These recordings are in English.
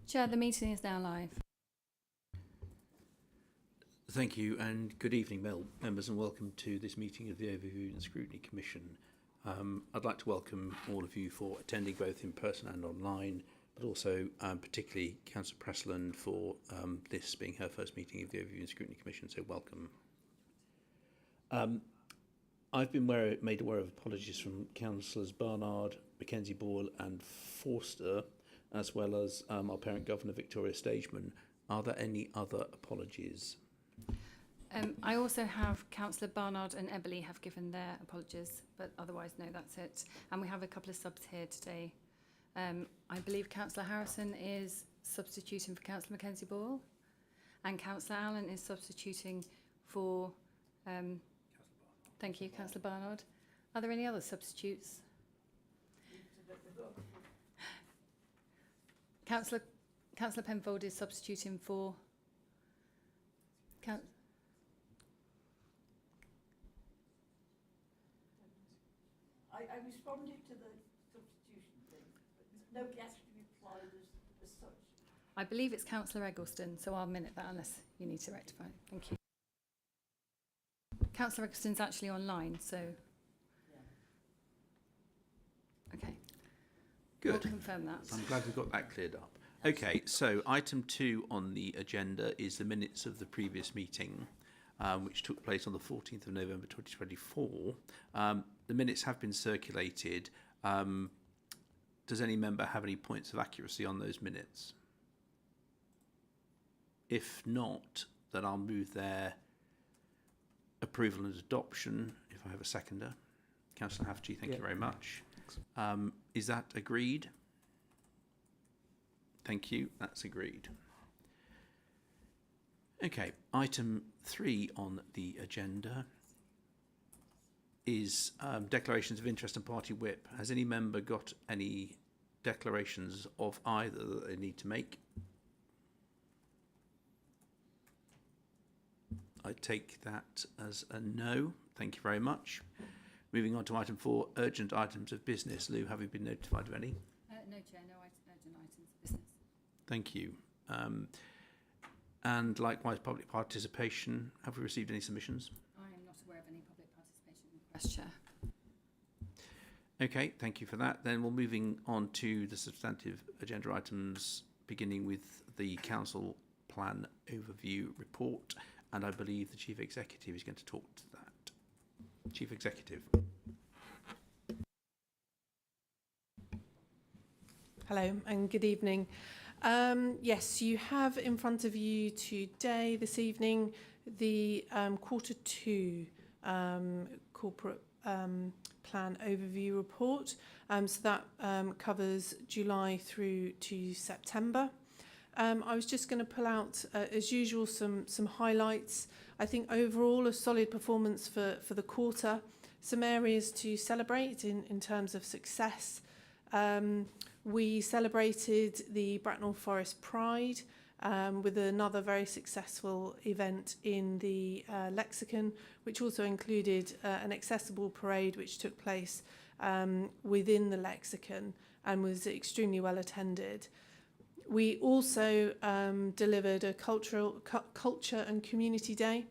Chair, the meeting is now live. Thank you and good evening, members, and welcome to this meeting of the Overview and Scrutiny Commission. I'd like to welcome all of you for attending both in person and online, but also particularly Councillor Pressland for this being her first meeting of the Overview and Scrutiny Commission, so welcome. I've been made aware of apologies from Councillors Barnard, Mackenzie Ball and Forster, as well as our parent Governor Victoria Stageman. Are there any other apologies? I also have Councillor Barnard and Eberly have given their apologies, but otherwise, no, that's it. And we have a couple of subs here today. I believe Councillor Harrison is substituting for Councillor Mackenzie Ball, and Councillor Allen is substituting for, thank you, Councillor Barnard. Are there any other substitutes? Councillor Penfold is substituting for I responded to the substitution thing, but nobody asked to reply as such. I believe it's Councillor Eggleston, so I'll minute that unless you need to rectify. Thank you. Councillor Eggleston's actually online, so... Yeah. Okay. Good. We'll confirm that. I'm glad we've got that cleared up. Okay, so item 2 on the agenda is the minutes of the previous meeting, which took place on the 14th of November 2024. The minutes have been circulated. Does any member have any points of accuracy on those minutes? If not, then I'll move their approval and adoption, if I have a seconder. Councillor Hafji, thank you very much. Is that agreed? Thank you, that's agreed. Okay, item 3 on the agenda is declarations of interest and party whip. Has any member got any declarations of either that they need to make? I take that as a no. Thank you very much. Moving on to item 4, urgent items of business. Lou, have you been notified of any? No, Chair, no urgent items of business. Thank you. And likewise, public participation. Have we received any submissions? I am not aware of any public participation request, Chair. Okay, thank you for that. Then we're moving on to the substantive agenda items, beginning with the Council Plan Overview Report. And I believe the Chief Executive is going to talk to that. Chief Executive. Hello and good evening. Yes, you have in front of you today, this evening, the Q2 corporate plan overview report. So that covers July through to September. I was just going to pull out, as usual, some highlights. I think overall a solid performance for the quarter. Some areas to celebrate in terms of success. We celebrated the Bracknell Forest Pride with another very successful event in the Lexicon, which also included an accessible parade which took place within the Lexicon and was extremely well attended. We also delivered a culture and community day,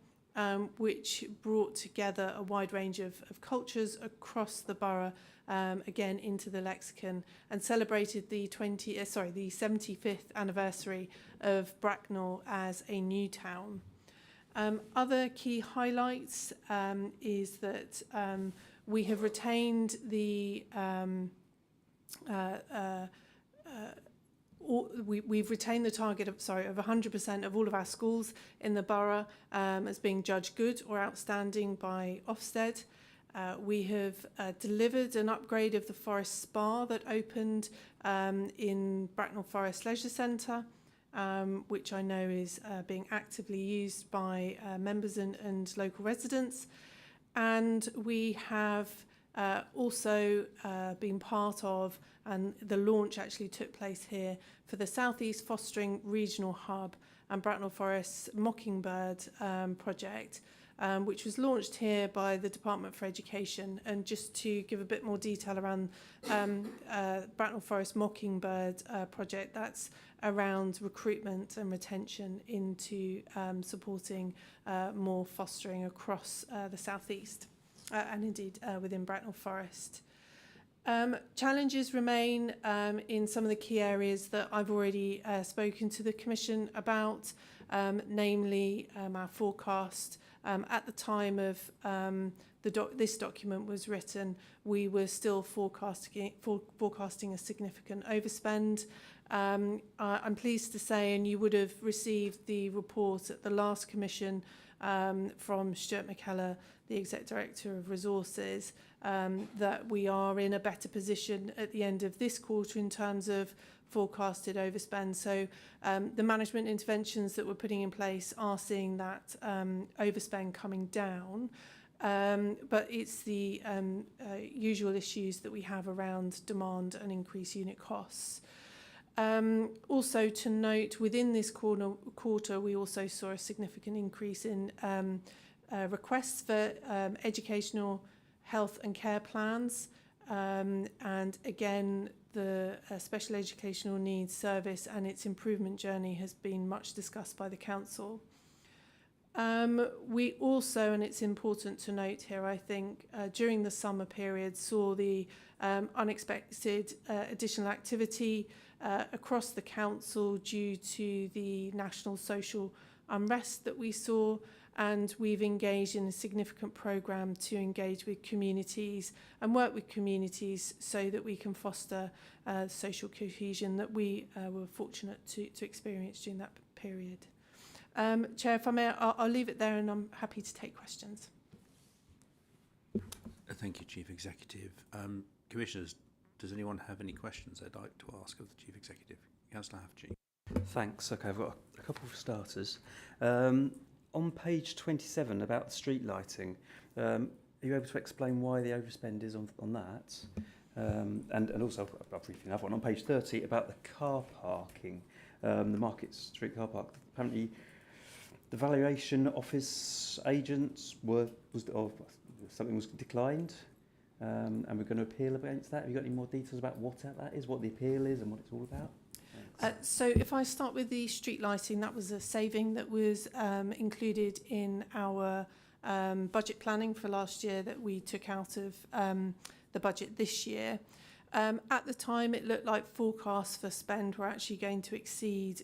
which brought together a wide range of cultures across the borough, again into the Lexicon, and celebrated the 75th anniversary of Bracknell as a new town. Other key highlights is that we have retained the we've retained the target of 100% of all of our schools in the borough as being judged good or outstanding by Ofsted. We have delivered an upgrade of the Forest Spa that opened in Bracknell Forest Leisure Centre, which I know is being actively used by members and local residents. And we have also been part of, and the launch actually took place here, for the South East Fostering Regional Hub and Bracknell Forest's Mockingbird project, which was launched here by the Department for Education. And just to give a bit more detail around Bracknell Forest Mockingbird project, that's around recruitment and retention into supporting more fostering across the South East and indeed within Bracknell Forest. Challenges remain in some of the key areas that I've already spoken to the Commission about, namely our forecast. At the time of this document was written, we were still forecasting a significant overspend. I'm pleased to say, and you would have received the report at the last Commission from Stuart McKellar, the Exec Director of Resources, that we are in a better position at the end of this quarter in terms of forecasted overspend. So the management interventions that we're putting in place are seeing that overspend coming down. But it's the usual issues that we have around demand and increased unit costs. Also to note, within this quarter, we also saw a significant increase in requests for educational health and care plans. And again, the Special Educational Needs Service and its improvement journey has been much discussed by the Council. We also, and it's important to note here, I think, during the summer period saw the unexpected additional activity across the Council due to the national social unrest that we saw, and we've engaged in a significant programme to engage with communities and work with communities so that we can foster social cohesion that we were fortunate to experience during that period. Chair, if I may, I'll leave it there and I'm happy to take questions. Thank you, Chief Executive. Commissioners, does anyone have any questions they'd like to ask of the Chief Executive? Councillor Hafji. Thanks. Okay, I've got a couple of starters. On page 27 about the street lighting, are you able to explain why the overspend is on that? And also, I'll briefly another one, on page 30 about the car parking, the Market Street car park. Apparently, the valuation office agents something was declined, and we're going to appeal against that. Have you got any more details about what that is, what the appeal is and what it's all about? So if I start with the street lighting, that was a saving that was included in our budget planning for last year that we took out of the budget this year. At the time, it looked like forecasts for spend were actually going to exceed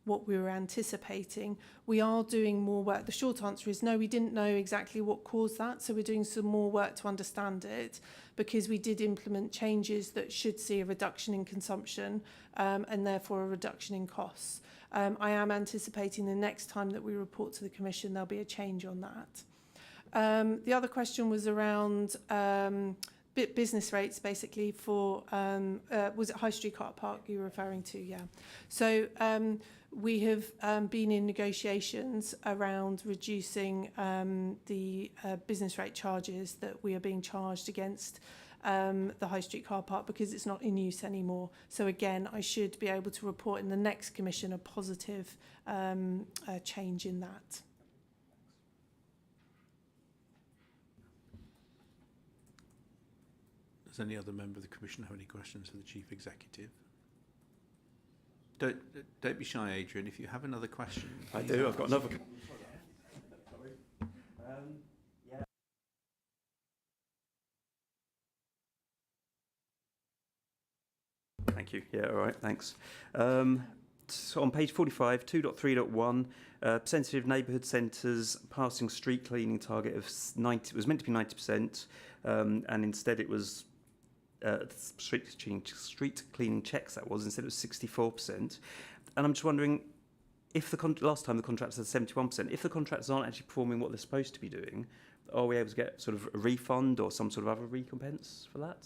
what we were anticipating. We are doing more work. The short answer is no, we didn't know exactly what caused that, so we're doing some more work to understand it, because we did implement changes that should see a reduction in consumption and therefore a reduction in costs. I am anticipating the next time that we report to the Commission there'll be a change on that. The other question was around business rates, basically, for, was it High Street Car Park you were referring to? Yeah. So we have been in negotiations around reducing the business rate charges that we are being charged against the High Street Car Park, because it's not in use anymore. So again, I should be able to report in the next Commission a positive change in that. Does any other member of the Commission have any questions for the Chief Executive? Don't be shy, Adrian. If you have another question, I do. I've got another. Thank you. Yeah, all right, thanks. So on page 45, 2.3.1, percentage of neighbourhood centres passing street cleaning target of 90, it was meant to be 90%, and instead it was street cleaning checks, that was, instead it was 64%. And I'm just wondering, if the last time the contracts said 71%, if the contractors aren't actually performing what they're supposed to be doing, are we able to get sort of a refund or some sort of other recompense for that?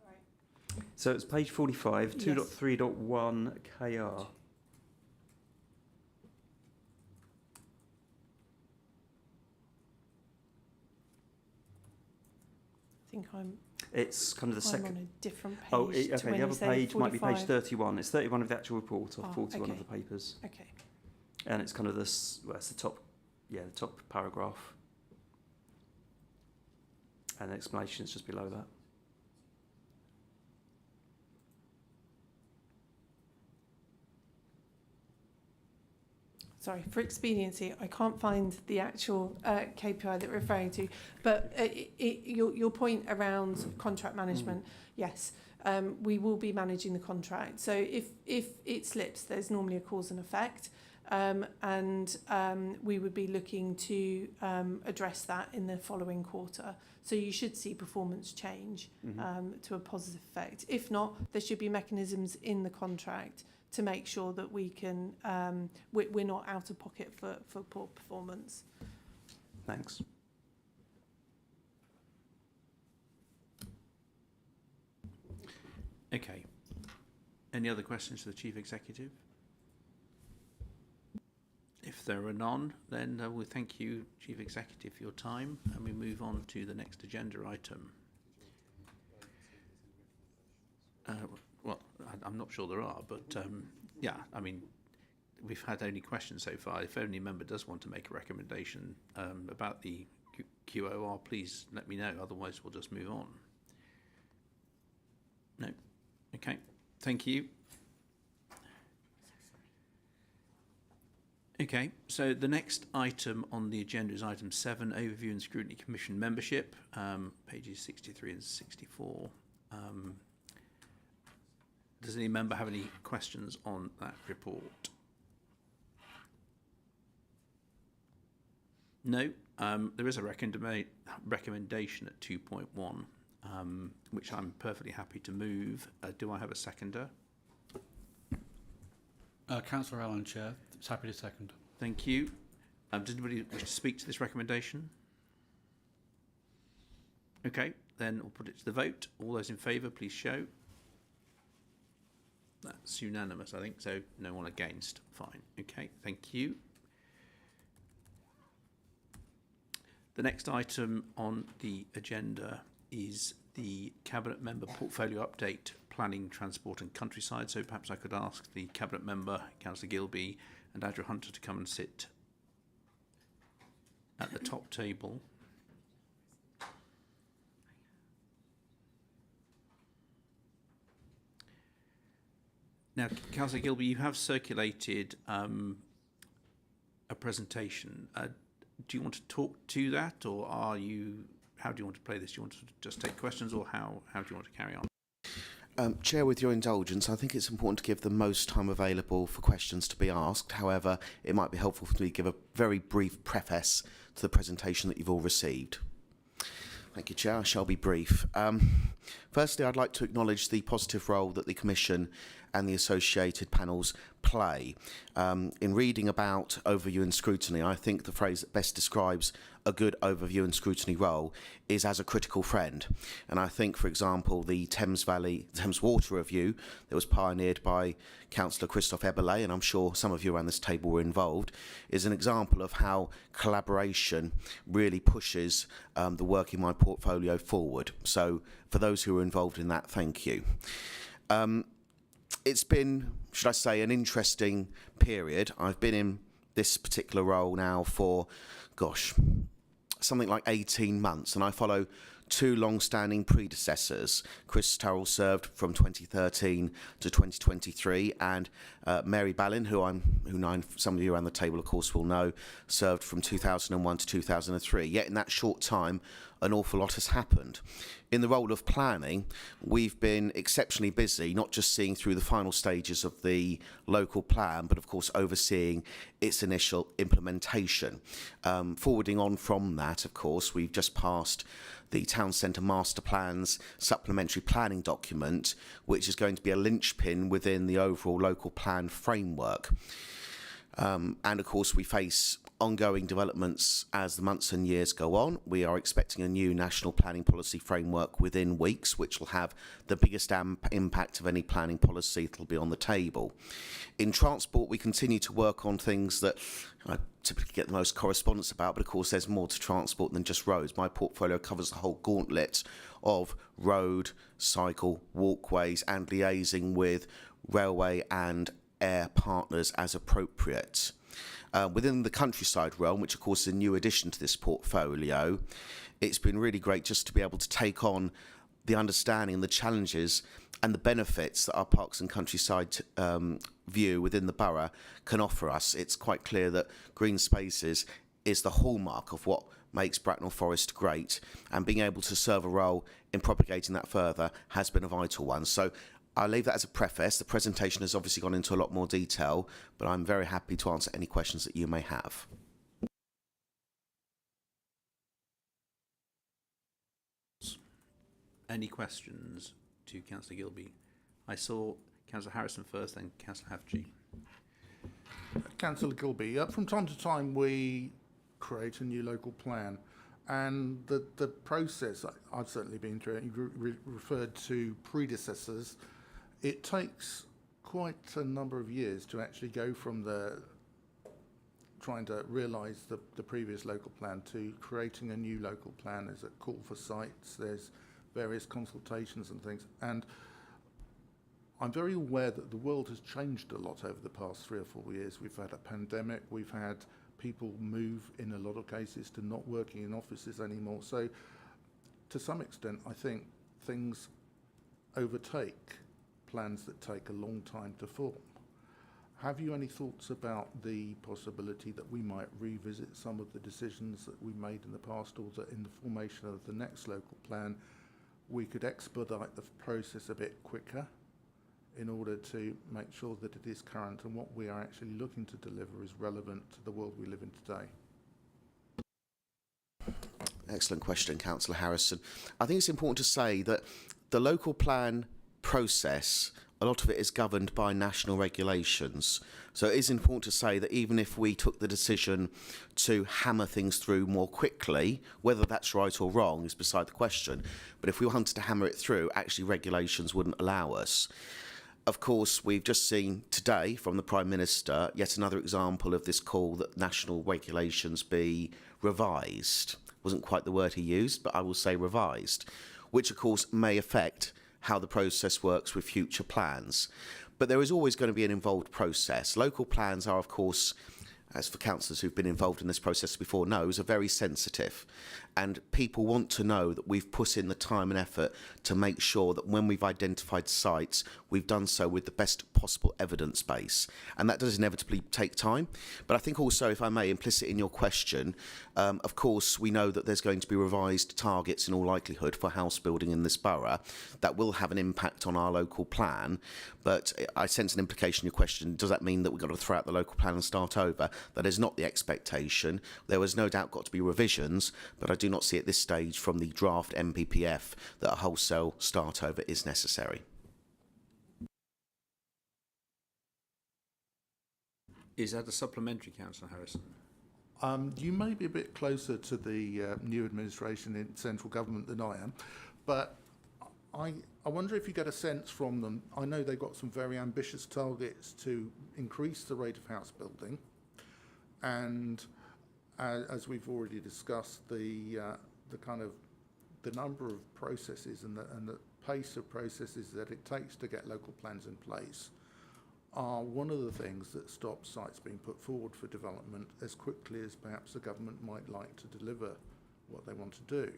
Sorry. So it's page 45, yes. 2.3.1 KR. I think it's kind of the second. I'm on a different page. Oh, okay. The other page 45. Might be page 31. It's 31 of the actual report, or 41 okay. of the papers. Okay. And it's kind of this. Well, it's the top. Yeah, the top paragraph. And the explanation is just below that. sorry, for expediency, I can't find the actual KPI that we're referring to, but your point around contract management, yes, we will be managing the contract. So if it slips, there's normally a cause and effect, and we would be looking to address that in the following quarter. So you should see performance change to a positive effect. If not, there should be mechanisms in the contract to make sure that we can we're not out of pocket for poor performance. Thanks. Okay. Any other questions to the Chief Executive? If there are none, then we thank you, Chief Executive, for your time, and we move on to the next agenda item. Well, I'm not sure there are, but yeah, I mean, we've had only questions so far. If any member does want to make a recommendation about the QOR, please let me know. Otherwise, we'll just move on. No? Okay. Thank you. Okay, so the next item on the agenda is item 7, Overview and Scrutiny Commission membership, pages 63 and 64. Does any member have any questions on that report? No, there is a recommendation at 2.1, which I'm perfectly happy to move. Do I have a seconder? Councillor Allen, Chair. It's happy to second. Thank you. Does anybody wish to speak to this recommendation? Okay, then we'll put it to the vote. All those in favour, please show. That's unanimous, I think, so no one against. Fine. Okay, thank you. The next item on the agenda is the Cabinet Member Portfolio Update, Planning, Transport and Countryside. So perhaps I could ask the Cabinet Member, Councillor Gilby and Andrew Hunter, to come and sit at the top table. Now, Councillor Gilby, you have circulated a presentation. Do you want to talk to that, or how do you want to play this? Do you want to just take questions, or how do you want to carry on? Chair, with your indulgence, I think it's important to give the most time available for questions to be asked. However, it might be helpful for me to give a very brief preface to the presentation that you've all received. Thank you, Chair. I shall be brief. Firstly, I'd like to acknowledge the positive role that the Commission and the associated panels play. In reading about overview and scrutiny, I think the phrase that best describes a good overview and scrutiny role is as a critical friend. And I think, for example, the Thames Water Review that was pioneered by Councillor Christophe Eberle, and I'm sure some of you around this table were involved, is an example of how collaboration really pushes the work in my portfolio forward. So for those who were involved in that, thank you. It's been, should I say, an interesting period. I've been in this particular role now for, gosh, something like 18 months, and I follow two long-standing predecessors. Chris Turrell served from 2013 to 2023, and Mary Ballin, who some of you around the table, of course, will know, served from 2001 to 2003. Yet in that short time, an awful lot has happened. In the role of planning, we've been exceptionally busy, not just seeing through the final stages of the local plan, but of course overseeing its initial implementation. Forwarding on from that, of course, we've just passed the Town Centre Master Plan's supplementary planning document, which is going to be a linchpin within the overall local plan framework. And of course, we face ongoing developments as the months and years go on. We are expecting a new national planning policy framework within weeks, which will have the biggest impact of any planning policy that will be on the table. In transport, we continue to work on things that I typically get the most correspondence about, but of course there's more to transport than just roads. My portfolio covers the whole gauntlet of road, cycle, walkways, and liaising with railway and air partners as appropriate. Within the countryside realm, which of course is a new addition to this portfolio, it's been really great just to be able to take on the understanding, the challenges and the benefits that our parks and countryside view within the borough can offer us. It's quite clear that green spaces is the hallmark of what makes Bracknell Forest great, and being able to serve a role in propagating that further has been a vital one. So I'll leave that as a preface. The presentation has obviously gone into a lot more detail, but I'm very happy to answer any questions that you may have. Any questions to Councillor Gilby? I saw Councillor Harrison first, then Councillor Hafji. Councillor Gilby, from time to time we create a new local plan, and the process, I've certainly been through it, you referred to predecessors. It takes quite a number of years to actually go from trying to realise the previous local plan to creating a new local plan. There's a call for sites, there's various consultations and things, and I'm very aware that the world has changed a lot over the past 3 or 4 years. We've had a pandemic, we've had people move in a lot of cases to not working in offices anymore. So to some extent, I think things overtake plans that take a long time to form. Have you any thoughts about the possibility that we might revisit some of the decisions that we made in the past, or that in the formation of the next local plan we could expedite the process a bit quicker in order to make sure that it is current and what we are actually looking to deliver is relevant to the world we live in today? Excellent question, Councillor Harrison. I think it's important to say that the local plan process, a lot of it is governed by national regulations. So it is important to say that even if we took the decision to hammer things through more quickly, whether that's right or wrong is beside the question, but if we wanted to hammer it through, actually regulations wouldn't allow us. Of course, we've just seen today from the Prime Minister yet another example of this call that national regulations be revised. Wasn't quite the word he used, but I will say revised, which of course may affect how the process works with future plans. But there is always going to be an involved process. Local plans are, of course, as for councillors who've been involved in this process before knows, are very sensitive. And people want to know that we've put in the time and effort to make sure that when we've identified sites, we've done so with the best possible evidence base. And that does inevitably take time. But I think also, if I may, implicit in your question, of course, we know that there's going to be revised targets in all likelihood for house building in this borough. That will have an impact on our local plan. But I sense an implication in your question. Does that mean that we've got to throw out the local plan and start over? That is not the expectation. There was no doubt got to be revisions, but I do not see at this stage from the draft MPPF that a wholesale start over is necessary. Is that a supplementary, Councillor Harrison? You may be a bit closer to the new administration in central government than I am, but I wonder if you get a sense from them. I know they've got some very ambitious targets to increase the rate of house building, and as we've already discussed, the kind of the number of processes and the pace of processes that it takes to get local plans in place are one of the things that stops sites being put forward for development as quickly as perhaps the government might like to deliver what they want to do.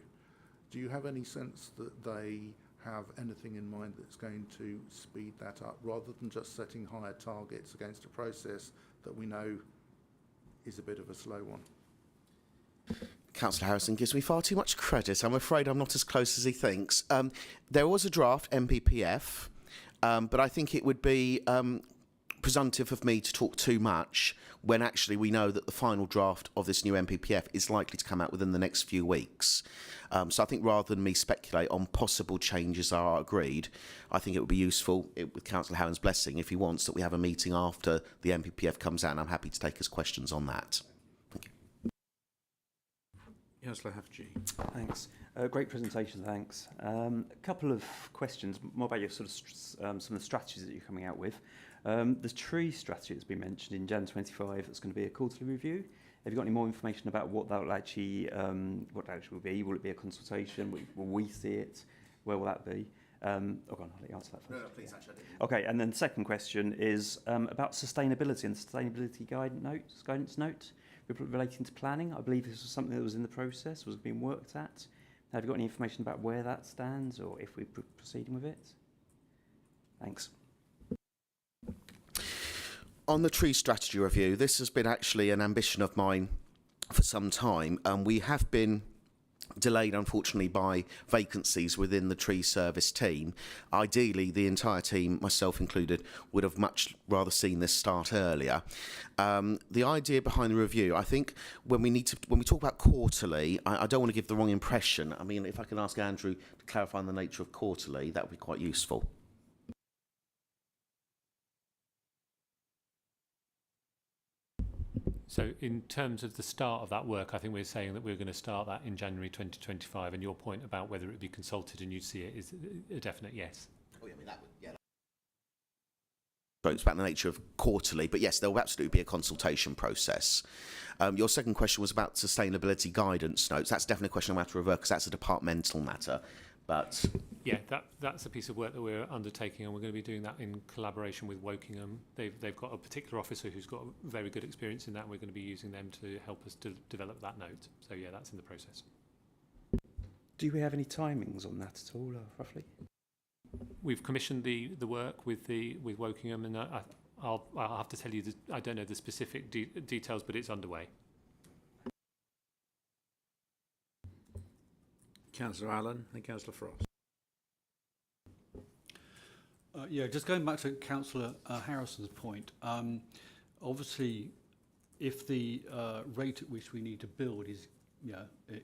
Do you have any sense that they have anything in mind that's going to speed that up, rather than just setting higher targets against a process that we know is a bit of a slow one? Councillor Harrison gives me far too much credit. I'm afraid I'm not as close as he thinks. There was a draft MPPF, but I think it would be presumptive of me to talk too much when actually we know that the final draft of this new MPPF is likely to come out within the next few weeks. So I think rather than me speculate on possible changes that are agreed, I think it would be useful, with Councillor Harron's blessing, if he wants, that we have a meeting after the MPPF comes out, and I'm happy to take his questions on that. Thank you. Councillor Hafji. Thanks. Great presentation, thanks. A couple of questions, more about your sort of some of the strategies that you're coming out with. The tree strategy that's been mentioned in Jan 25, that's going to be a quarterly review. Have you got any more information about what that will actually, will be? Will it be a consultation? Will we see it? Where will that be? I'll let you answer that first. No, please, actually. Okay, and then the second question is about sustainability and the sustainability guidance note relating to planning. I believe this was something that was in the process, was being worked at. Have you got any information about where that stands or if we're proceeding with it? Thanks. On the tree strategy review, this has been actually an ambition of mine for some time, and we have been delayed, unfortunately, by vacancies within the tree service team. Ideally, the entire team, myself included, would have much rather seen this start earlier. The idea behind the review, I think, when we talk about quarterly, I don't want to give the wrong impression. I mean, if I can ask Andrew to clarify on the nature of quarterly, that would be quite useful. So in terms of the start of that work, I think we're saying that we're going to start that in January 2025, and your point about whether it would be consulted and you'd see it is a definite yes. Oh, yeah, I mean, that would, yeah. It's about the nature of quarterly, but yes, there will absolutely be a consultation process. Your second question was about sustainability guidance notes. That's definitely a question I'm going to have to revert because that's a departmental matter. But yeah, that's a piece of work that we're undertaking, and we're going to be doing that in collaboration with Wokingham. They've got a particular officer who's got very good experience in that, and we're going to be using them to help us to develop that note. So yeah, that's in the process. Do we have any timings on that at all, roughly? We've commissioned the work with Wokingham, and I'll have to tell you that I don't know the specific details, but it's underway. Councillor Allen and Councillor Frost. Yeah, just going back to Councillor Harrison's point, obviously if the rate at which we need to build is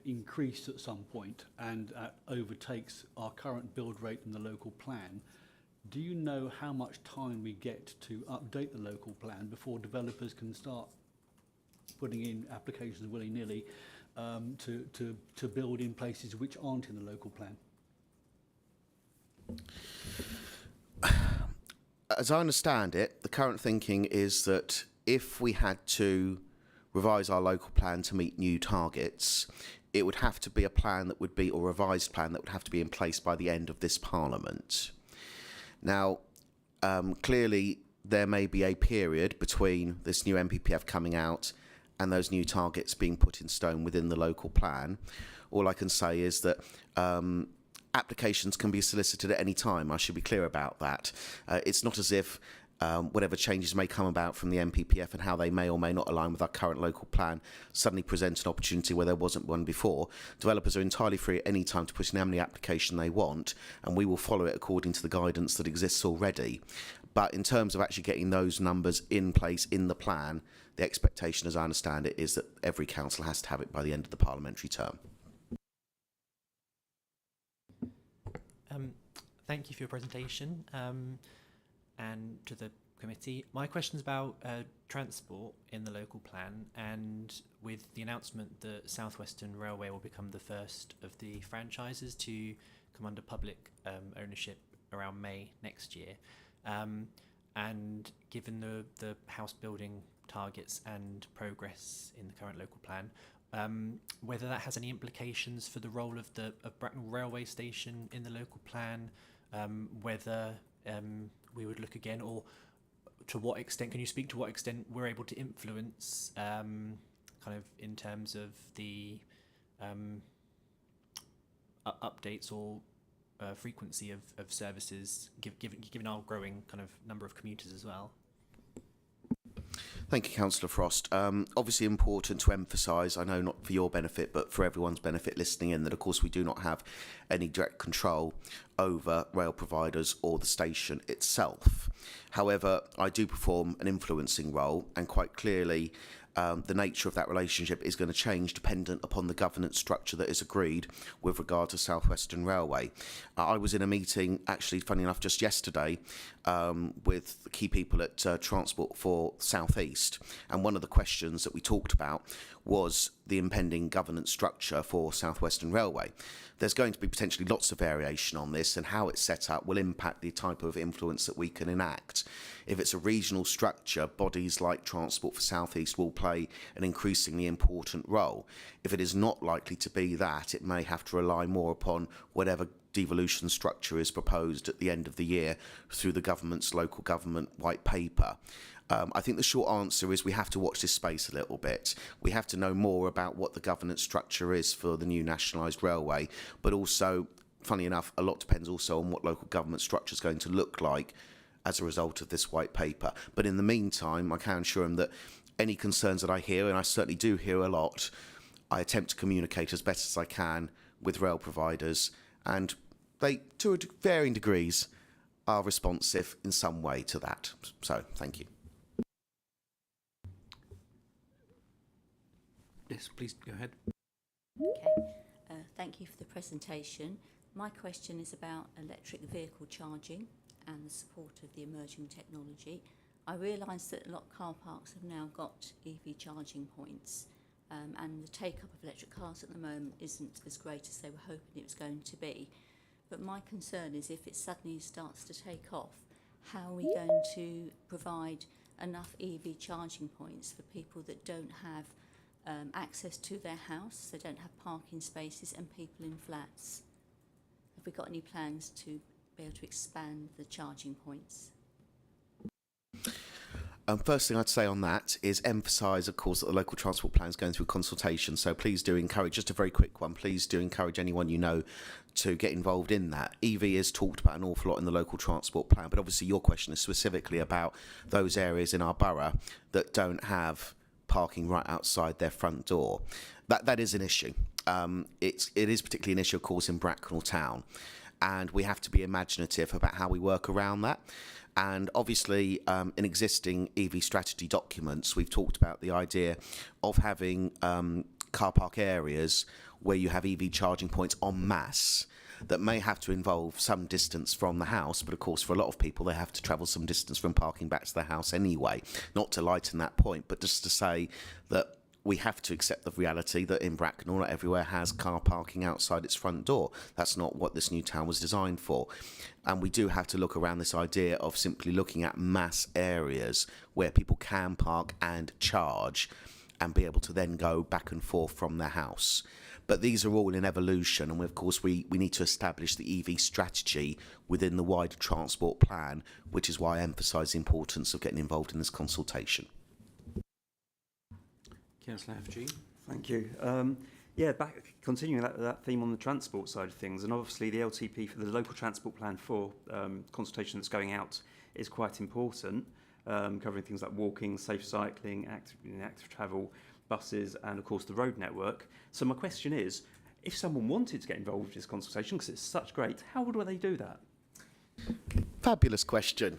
increased at some point and overtakes our current build rate in the local plan, do you know how much time we get to update the local plan before developers can start putting in applications willy-nilly to build in places which aren't in the local plan? As I understand it, the current thinking is that if we had to revise our local plan to meet new targets, it would have to be a plan that would be, or a revised plan that would have to be in place by the end of this Parliament. Now, clearly there may be a period between this new MPPF coming out and those new targets being put in stone within the local plan. All I can say is that applications can be solicited at any time. I should be clear about that. It's not as if whatever changes may come about from the MPPF and how they may or may not align with our current local plan suddenly present an opportunity where there wasn't one before. Developers are entirely free at any time to put in how many application they want, and we will follow it according to the guidance that exists already. But in terms of actually getting those numbers in place in the plan, the expectation, as I understand it, is that every council has to have it by the end of the parliamentary term. Thank you for your presentation and to the committee. My question is about transport in the local plan, and with the announcement that South Western Railway will become the first of the franchises to come under public ownership around May next year. And given the house building targets and progress in the current local plan, whether that has any implications for the role of Bracknell Railway Station in the local plan, whether we would look again, or to what extent, can you speak to what extent we're able to influence kind of in terms of the updates or frequency of services, given our growing kind of number of commuters as well? Thank you, Councillor Frost. Obviously important to emphasise, I know not for your benefit, but for everyone's benefit listening in, that of course we do not have any direct control over rail providers or the station itself. However, I do perform an influencing role, and quite clearly the nature of that relationship is going to change dependent upon the governance structure that is agreed with regard to South Western Railway. I was in a meeting, actually, funny enough, just yesterday with the key people at Transport for South East, and one of the questions that we talked about was the impending governance structure for South Western Railway. There's going to be potentially lots of variation on this, and how it's set up will impact the type of influence that we can enact. If it's a regional structure, bodies like Transport for South East will play an increasingly important role. If it is not likely to be that, it may have to rely more upon whatever devolution structure is proposed at the end of the year through the government's local government white paper. I think the short answer is we have to watch this space a little bit. We have to know more about what the governance structure is for the new nationalised railway, but also, funnily enough, a lot depends also on what local government structure is going to look like as a result of this white paper. But in the meantime, I can assure them that any concerns that I hear, and I certainly do hear a lot, I attempt to communicate as best as I can with rail providers, and they, to varying degrees, are responsive in some way to that. So, thank you. Yes, please go ahead. Okay, thank you for the presentation. My question is about electric vehicle charging and the support of the emerging technology. I realise that a lot of car parks have now got EV charging points, and the take-up of electric cars at the moment isn't as great as they were hoping it was going to be. But my concern is if it suddenly starts to take off, how are we going to provide enough EV charging points for people that don't have access to their house, they don't have parking spaces, and people in flats? Have we got any plans to be able to expand the charging points? First thing I'd say on that is emphasise, of course, that the local transport plan is going through consultation. So please do encourage, just a very quick one, please do encourage anyone you know to get involved in that. EV is talked about an awful lot in the local transport plan, but obviously your question is specifically about those areas in our borough that don't have parking right outside their front door. That is an issue. It is particularly an issue, of course, in Bracknell town, and we have to be imaginative about how we work around that. And obviously, in existing EV strategy documents, we've talked about the idea of having car park areas where you have EV charging points en masse that may have to involve some distance from the house, but of course for a lot of people they have to travel some distance from parking back to their house anyway. Not to lighten that point, but just to say that we have to accept the reality that in Bracknell not everywhere has car parking outside its front door. That's not what this new town was designed for. And we do have to look around this idea of simply looking at mass areas where people can park and charge and be able to then go back and forth from their house. But these are all in evolution, and of course we need to establish the EV strategy within the wider transport plan, which is why I emphasise the importance of getting involved in this consultation. Councillor FG. Thank you. Continuing that theme on the transport side of things, and obviously the LTP for the local transport plan for consultation that's going out is quite important, covering things like walking, safe cycling, active travel, buses, and of course the road network. So my question is, if someone wanted to get involved with this consultation, because it's such great, how would they do that? Fabulous question.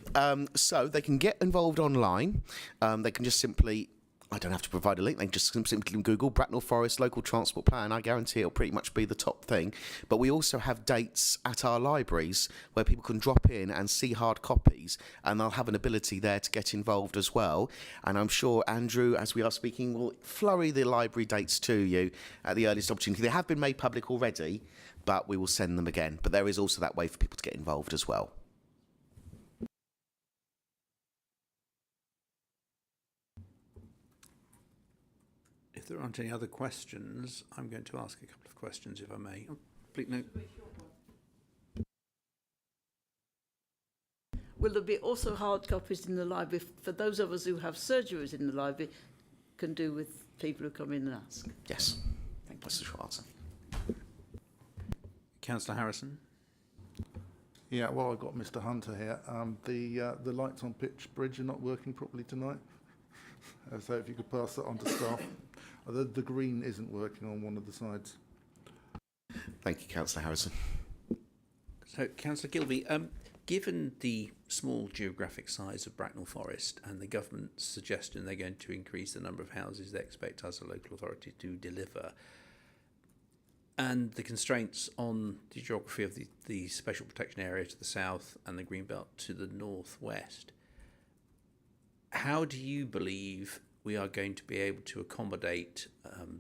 So they can get involved online. They can just simply, I don't have to provide a link, they can just simply Google Bracknell Forest Local Transport Plan. I guarantee it'll pretty much be the top thing. But we also have dates at our libraries where people can drop in and see hard copies, and they'll have an ability there to get involved as well. And I'm sure Andrew, as we are speaking, will flurry the library dates to you at the earliest opportunity. They have been made public already, but we will send them again. But there is also that way for people to get involved as well. If there aren't any other questions, I'm going to ask a couple of questions, if I may. Oh, please, no. Will there be also hard copies in the library for those of us who have surgeries in the library can do with people who come in and ask? Yes. Thank you. That's the short answer. Councillor Harrison. Yeah, well, I've got Mr. Hunter here. The lights on Pitch Bridge are not working properly tonight. So if you could pass that on to staff. The green isn't working on one of the sides. Thank you, Councillor Harrison. So, Councillor Gilby, given the small geographic size of Bracknell Forest and the government's suggestion they're going to increase the number of houses they expect us, a local authority, to deliver, and the constraints on the geography of the special protection area to the south and the greenbelt to the northwest, how do you believe we are going to be able to accommodate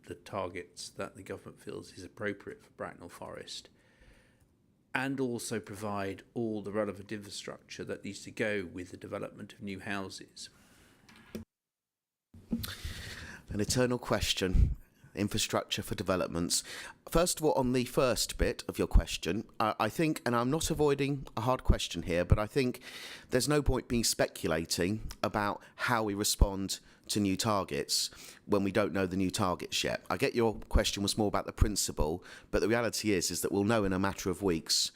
the targets that the government feels is appropriate for Bracknell Forest, and also provide all the relevant infrastructure that needs to go with the development of new houses? An eternal question. infrastructure for developments. First of all, on the first bit of your question, I think, and I'm not avoiding a hard question here, but I think there's no point being speculating about how we respond to new targets when we don't know the new targets yet. I get your question was more about the principle, but the reality is that we'll know in a matter of weeks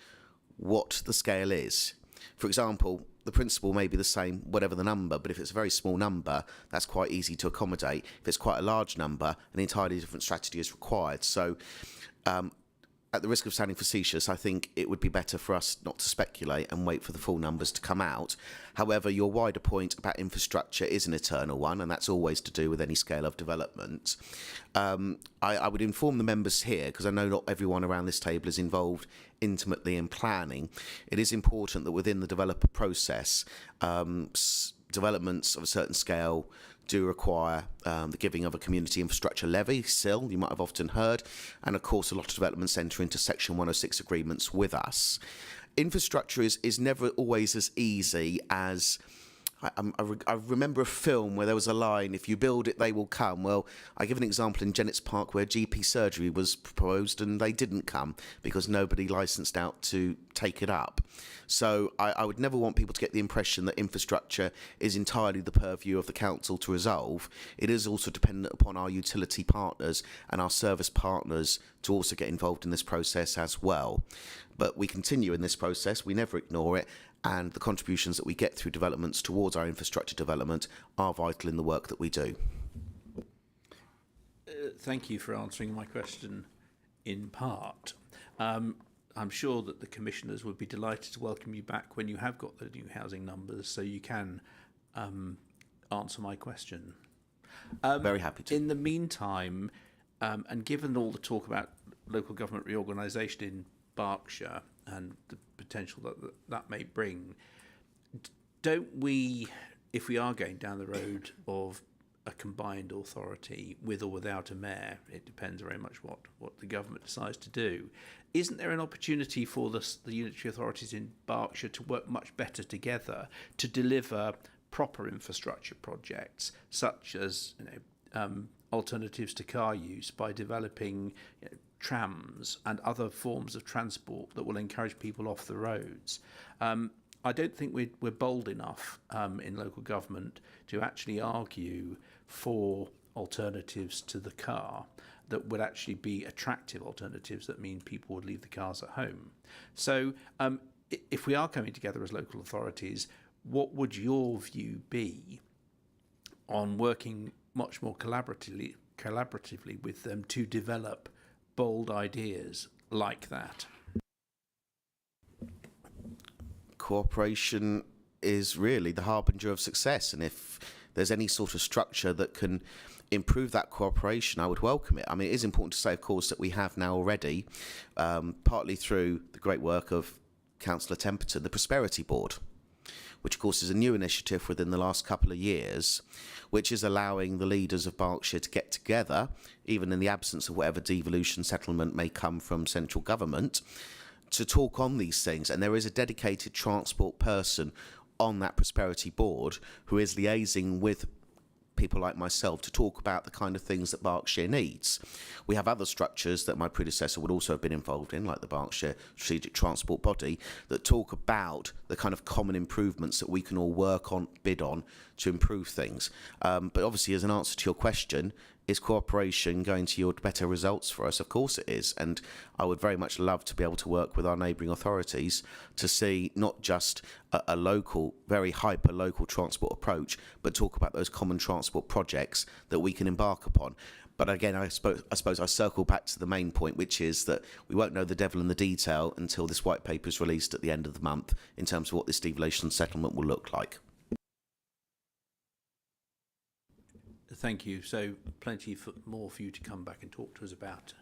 what the scale is. For example, the principle may be the same, whatever the number, but if it's a very small number, that's quite easy to accommodate. If it's quite a large number, an entirely different strategy is required. So, at the risk of sounding facetious, I think it would be better for us not to speculate and wait for the full numbers to come out. However, your wider point about infrastructure is an eternal one, and that's always to do with any scale of development. I would inform the members here, because I know not everyone around this table is involved intimately in planning. It is important that within the developer process, developments of a certain scale do require the giving of a community infrastructure levy, SIL, you might have often heard, and of course a lot of developments enter into Section 106 agreements with us. Infrastructure is never always as easy as... I remember a film where there was a line, if you build it, they will come. Well, I give an example in Jennetts Park where GP surgery was proposed and they didn't come because nobody licensed out to take it up. So I would never want people to get the impression that infrastructure is entirely the purview of the council to resolve. It is also dependent upon our utility partners and our service partners to also get involved in this process as well. But we continue in this process, we never ignore it, and the contributions that we get through developments towards our infrastructure development are vital in the work that we do. Thank you for answering my question in part. I'm sure that the commissioners would be delighted to welcome you back when you have got the new housing numbers, so you can answer my question. Very happy to. In the meantime, and given all the talk about local government reorganisation in Berkshire and the potential that may bring, don't we, if we are going down the road of a combined authority with or without a mayor, it depends very much what the government decides to do, isn't there an opportunity for the unitary authorities in Berkshire to work much better together to deliver proper infrastructure projects such as alternatives to car use by developing trams and other forms of transport that will encourage people off the roads? I don't think we're bold enough in local government to actually argue for alternatives to the car that would actually be attractive alternatives that mean people would leave the cars at home. So if we are coming together as local authorities, what would your view be on working much more collaboratively with them to develop bold ideas like that? Cooperation is really the harbinger of success, and if there's any sort of structure that can improve that cooperation, I would welcome it. I mean, it is important to say, of course, that we have now already, partly through the great work of Councillor Temperton, the Prosperity Board, which of course is a new initiative within the last couple of years, which is allowing the leaders of Berkshire to get together, even in the absence of whatever devolution settlement may come from central government, to talk on these things. And there is a dedicated transport person on that Prosperity Board who is liaising with people like myself to talk about the kind of things that Berkshire needs. We have other structures that my predecessor would also have been involved in, like the Berkshire Strategic Transport Body, that talk about the kind of common improvements that we can all work on, bid on, to improve things. But obviously, as an answer to your question, is cooperation going to yield better results for us? Of course it is. And I would very much love to be able to work with our neighbouring authorities to see not just a local, very hyper-local transport approach, but talk about those common transport projects that we can embark upon. But again, I suppose I circle back to the main point, which is that we won't know the devil in the detail until this white paper is released at the end of the month in terms of what this devolution settlement will look like. Thank you. So plenty more for you to come back and talk to us about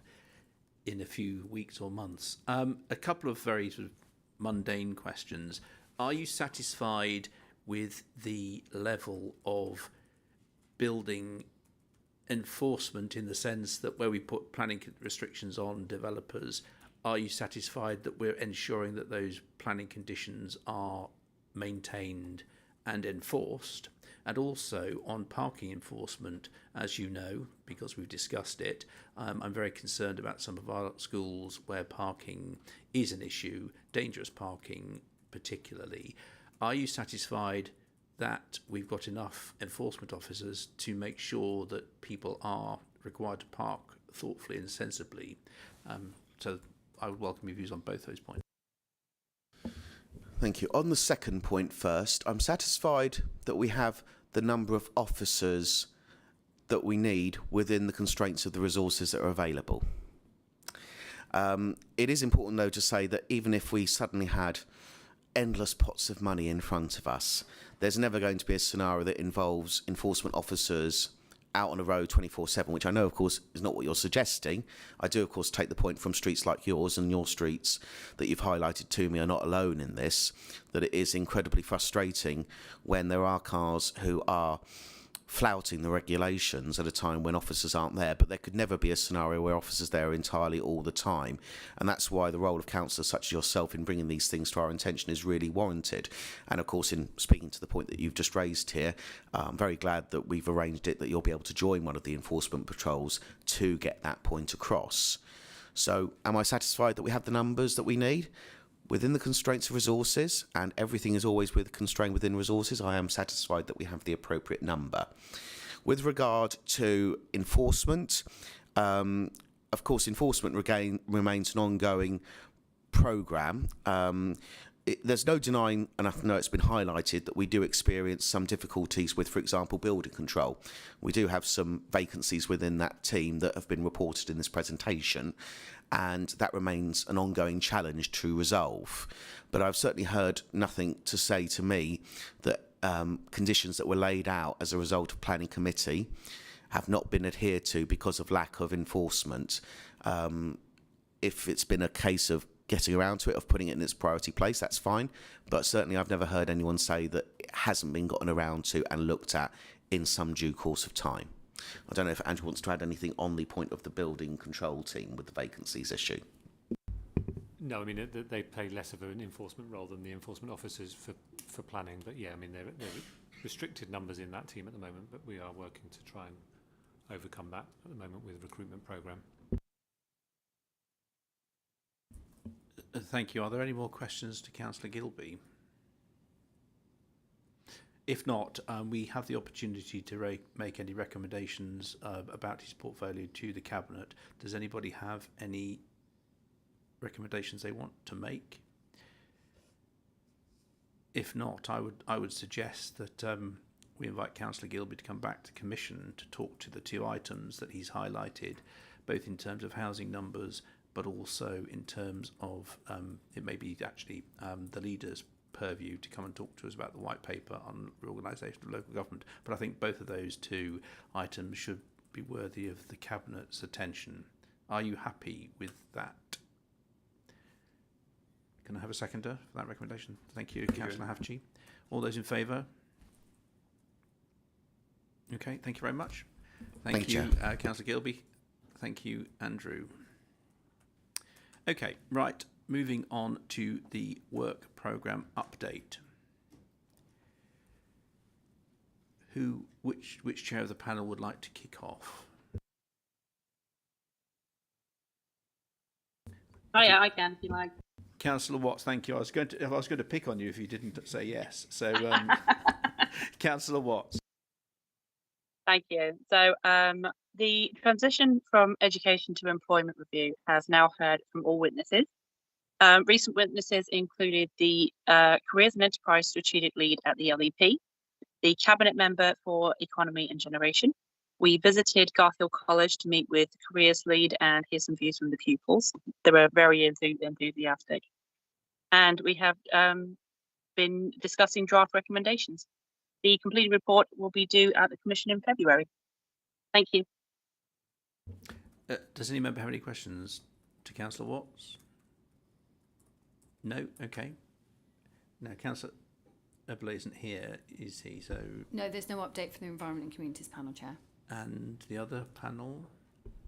in a few weeks or months. A couple of very sort of mundane questions. Are you satisfied with the level of building enforcement, in the sense that where we put planning restrictions on developers, are you satisfied that we're ensuring that those planning conditions are maintained and enforced? And also on parking enforcement, as you know, because we've discussed it, I'm very concerned about some of our schools where parking is an issue, dangerous parking particularly. Are you satisfied that we've got enough enforcement officers to make sure that people are required to park thoughtfully and sensibly? So I would welcome your views on both those points. Thank you. On the second point first, I'm satisfied that we have the number of officers that we need within the constraints of the resources that are available. It is important, though, to say that even if we suddenly had endless pots of money in front of us, there's never going to be a scenario that involves enforcement officers out on the road 24/7, which I know, of course, is not what you're suggesting. I do, of course, take the point from streets like yours, and your streets that you've highlighted to me are not alone in this, that it is incredibly frustrating when there are cars who are flouting the regulations at a time when officers aren't there, but there could never be a scenario where officers are there entirely all the time. And that's why the role of councillors such as yourself in bringing these things to our attention is really warranted. And of course, in speaking to the point that you've just raised here, I'm very glad that we've arranged it that you'll be able to join one of the enforcement patrols to get that point across. So am I satisfied that we have the numbers that we need? Within the constraints of resources, and everything is always constrained within resources, I am satisfied that we have the appropriate number. With regard to enforcement, of course, enforcement remains an ongoing programme. There's no denying, and I know it's been highlighted, that we do experience some difficulties with, for example, building control. We do have some vacancies within that team that have been reported in this presentation, and that remains an ongoing challenge to resolve. But I've certainly heard nothing to say to me that conditions that were laid out as a result of planning committee have not been adhered to because of lack of enforcement. If it's been a case of getting around to it, of putting it in its priority place, that's fine. But certainly I've never heard anyone say that it hasn't been gotten around to and looked at in some due course of time. I don't know if Andrew wants to add anything on the point of the building control team with the vacancies issue. No, I mean, they play less of an enforcement role than the enforcement officers for planning. But yeah, I mean, they're restricted numbers in that team at the moment, but we are working to try and overcome that at the moment with the recruitment programme. Thank you. Are there any more questions to Councillor Gilby? If not, we have the opportunity to make any recommendations about his portfolio to the Cabinet. Does anybody have any recommendations they want to make? If not, I would suggest that we invite Councillor Gilby to come back to Commission to talk to the two items that he's highlighted, both in terms of housing numbers, but also in terms of it may be actually the leaders' purview to come and talk to us about the white paper on reorganisation of local government. But I think both of those two items should be worthy of the Cabinet's attention. Are you happy with that? Can I have a seconder for that recommendation? Thank you, Councillor Hafji. All those in favour? Okay, thank you very much. Thank you, Councillor Gilby. Thank you, Andrew. Okay, right. Moving on to the work programme update. Which chair of the panel would like to kick off? Oh yeah, I can if you like. Councillor Watts, thank you. I was going to pick on you if you didn't say yes. So, Councillor Watts. Thank you. So the transition from education to employment review has now heard from all witnesses. Recent witnesses included the Careers and Enterprise Strategic Lead at the LEP, the Cabinet Member for Economy and Generation. We visited Garfield College to meet with the Careers Lead and hear some views from the pupils. They were very enthusiastic. And we have been discussing draft recommendations. The completed report will be due at the Commission in February. Thank you. Does any member have any questions to Councillor Watts? No? Okay. Now, Councillor Eberle isn't here, is he? So No, there's no update for the Environment and Communities panel, Chair. And the other panel?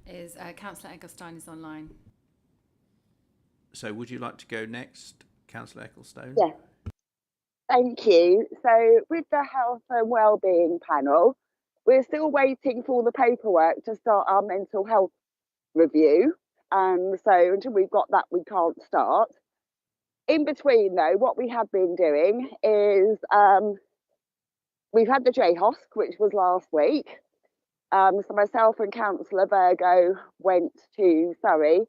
Is Councillor Egglestone is online. So would you like to go next, Councillor Ecclestone? Yeah. Thank you. So with the health and wellbeing panel, we're still waiting for the paperwork to start our mental health review. So until we've got that, we can't start. In between, though, what we have been doing is we've had the JHOSC, which was last week. So myself and Councillor Virgo went to Surrey,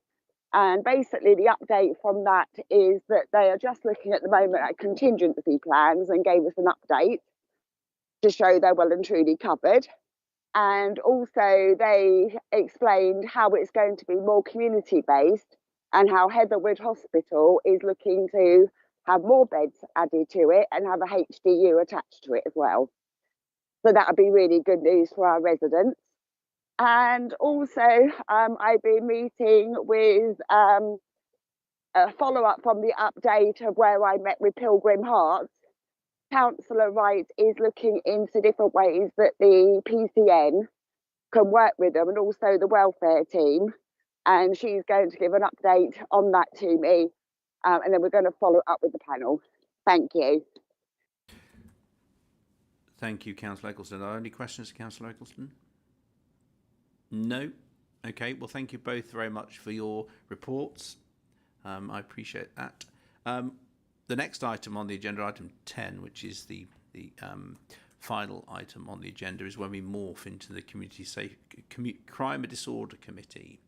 and basically the update from that is that they are just looking at the moment at contingency plans and gave us an update to show they're well and truly covered. And also they explained how it's going to be more community based and how Heatherwood Hospital is looking to have more beds added to it and have a HDU attached to it as well. So that would be really good news for our residents. And also, I've been meeting with a follow-up from the update of where I met with Pilgrim Hearts. Councillor Wright is looking into different ways that the PCN can work with them and also the welfare team. And she's going to give an update on that to me. And then we're going to follow up with the panel. Thank you. Thank you, Councillor Eccleston. Are there any questions to Councillor Eccleston? No? Okay, well, thank you both very much for your reports. I appreciate that. The next item on the agenda, item 10, which is the final item on the agenda, is when we morph into the Crime and Disorder Committee.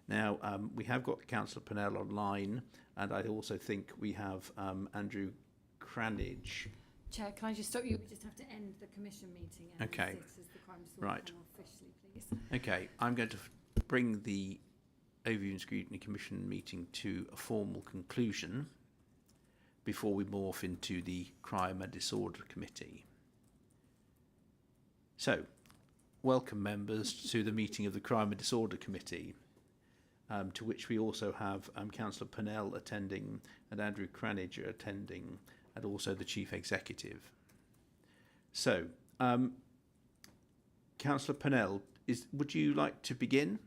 Now, we have got Councillor Pennell online, and I also think we have Andrew Cranage. Chair, can I just stop you? We just have to end the commission meeting. And Okay. this is the crime disorder Right. panel officially, please. Okay, I'm going to bring the Overview and Scrutiny Commission meeting to a formal conclusion before we morph into the Crime and Disorder Committee. So, welcome members to the meeting of the Crime and Disorder Committee, to which we also have Councillor Pennell attending and Andrew Cranage attending, and also the Chief Executive. So, Councillor Pennell, would you like to begin?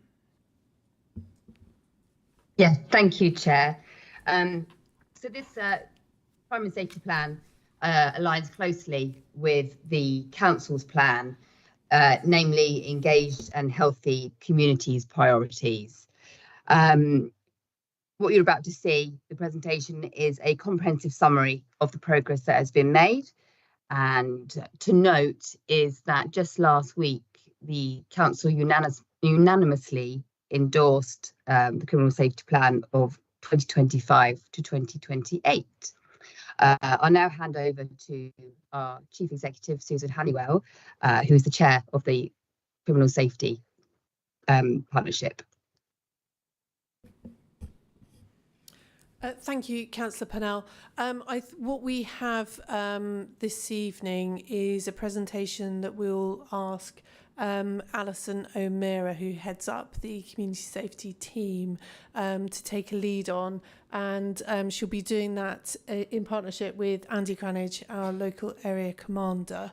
Yes, thank you, Chair. So this crime and safety plan aligns closely with the Council's plan, namely engaged and healthy communities priorities. What you're about to see, the presentation, is a comprehensive summary of the progress that has been made. And to note is that just last week, the Council unanimously endorsed the Criminal Safety Plan of 2025 to 2028. I'll now hand over to our Chief Executive, Susan Halliwell, who is the Chair of the Criminal Safety Partnership. Thank you, Councillor Pennell. What we have this evening is a presentation that we'll ask Alison O'Meara, who heads up the community safety team, to take a lead on, and she'll be doing that in partnership with Andy Cranage, our local area commander.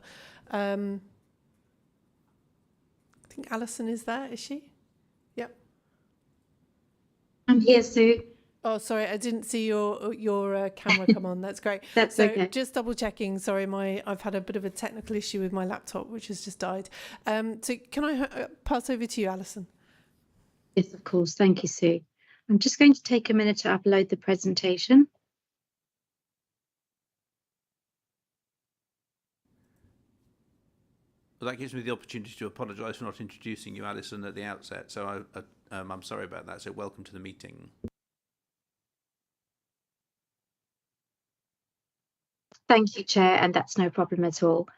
I think Alison is there, is she? Yep. I'm here, Sue. Oh, sorry, I didn't see your camera come on. That's great. That's okay. Just double checking. Sorry, I've had a bit of a technical issue with my laptop, which has just died. So can I pass over to you, Alison? Yes, of course. Thank you, Sue. I'm just going to take a minute to upload the presentation. Well, that gives me the opportunity to apologise for not introducing you, Alison, at the outset. So I'm sorry about that. So welcome to the meeting. Thank you, Chair, and that's no problem at all.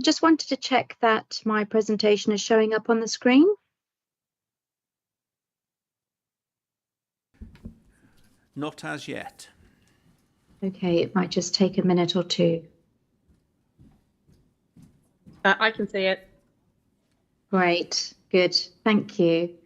Just wanted to check that my presentation is showing up on the screen. Not as yet. Okay, it might just take a minute or two. I can see it. Great, good, thank you.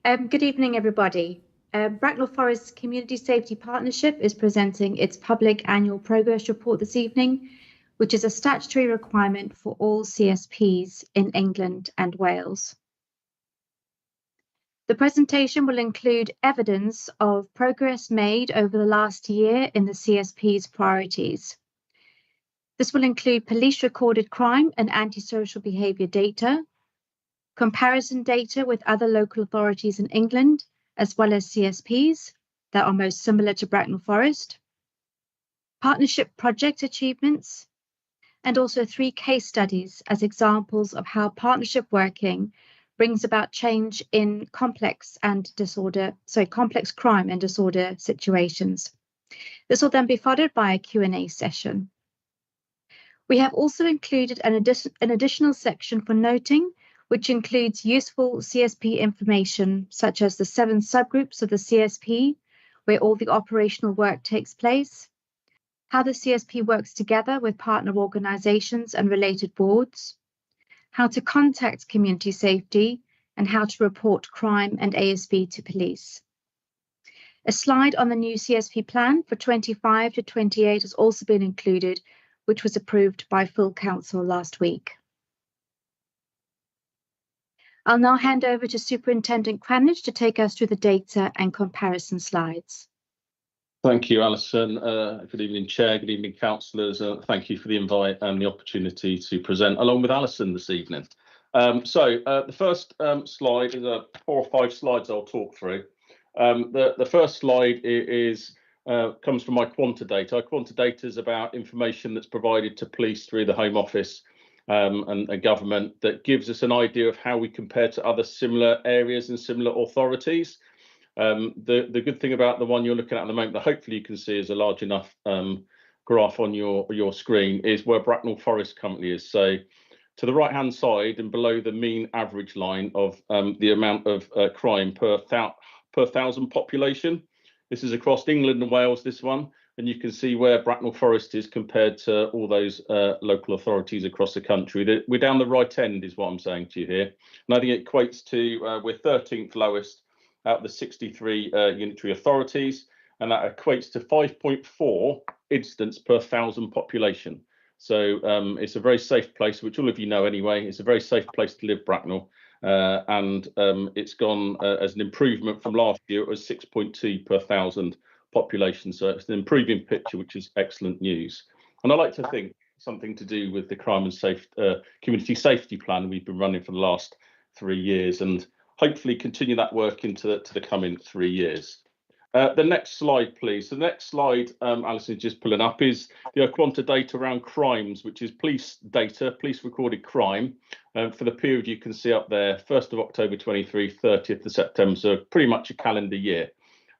Good evening, everybody. Bracknell Forest Community Safety Partnership is presenting its public annual progress report this evening, which is a statutory requirement for all CSPs in England and Wales. The presentation will include evidence of progress made over the last year in the CSP's priorities. This will include police recorded crime and antisocial behaviour data, comparison data with other local authorities in England, as well as CSPs that are most similar to Bracknell Forest, partnership project achievements, and also 3 case studies as examples of how partnership working brings about change in complex crime and disorder situations. This will then be followed by a Q&A session. We have also included an additional section for noting, which includes useful CSP information, such as the 7 subgroups of the CSP, where all the operational work takes place, how the CSP works together with partner organisations and related boards, how to contact community safety, and how to report crime and ASB to police. A slide on the new CSP plan for 25 to 28 has also been included, which was approved by full council last week. I'll now hand over to Superintendent Cranage to take us through the data and comparison slides. Thank you, Alison. Good evening, Chair. Good evening, councillors. Thank you for the invite and the opportunity to present along with Alison this evening. The first slide is 4 or 5 slides I'll talk through. The first slide comes from my Quanta data. Quanta data is about information that's provided to police through the Home Office and government that gives us an idea of how we compare to other similar areas and similar authorities. The good thing about the one you're looking at the moment that hopefully you can see is a large enough graph on your screen is where Bracknell Forest currently is. So to the right hand side and below the mean average line of the amount of crime per thousand population. This is across England and Wales, this one, and you can see where Bracknell Forest is compared to all those local authorities across the country. We're down the right end is what I'm saying to you here. And I think it equates to we're 13th lowest out of the 63 unitary authorities, and that equates to 5.4 incidents per 1,000 population. So it's a very safe place, which all of you know anyway. It's a very safe place to live, Bracknell, and it's gone as an improvement from last year. It was 6.2 per 1,000 population, so it's an improving picture, which is excellent news. And I like to think something to do with the crime and community safety plan we've been running for the last 3 years, and hopefully continue that work into the coming 3 years. The next slide, please. The next slide, Alison is just pulling up, is the Quanta data around crimes, which is police data, police recorded crime. For the period you can see up there, 1st of October 23, 30th of September, so pretty much a calendar year.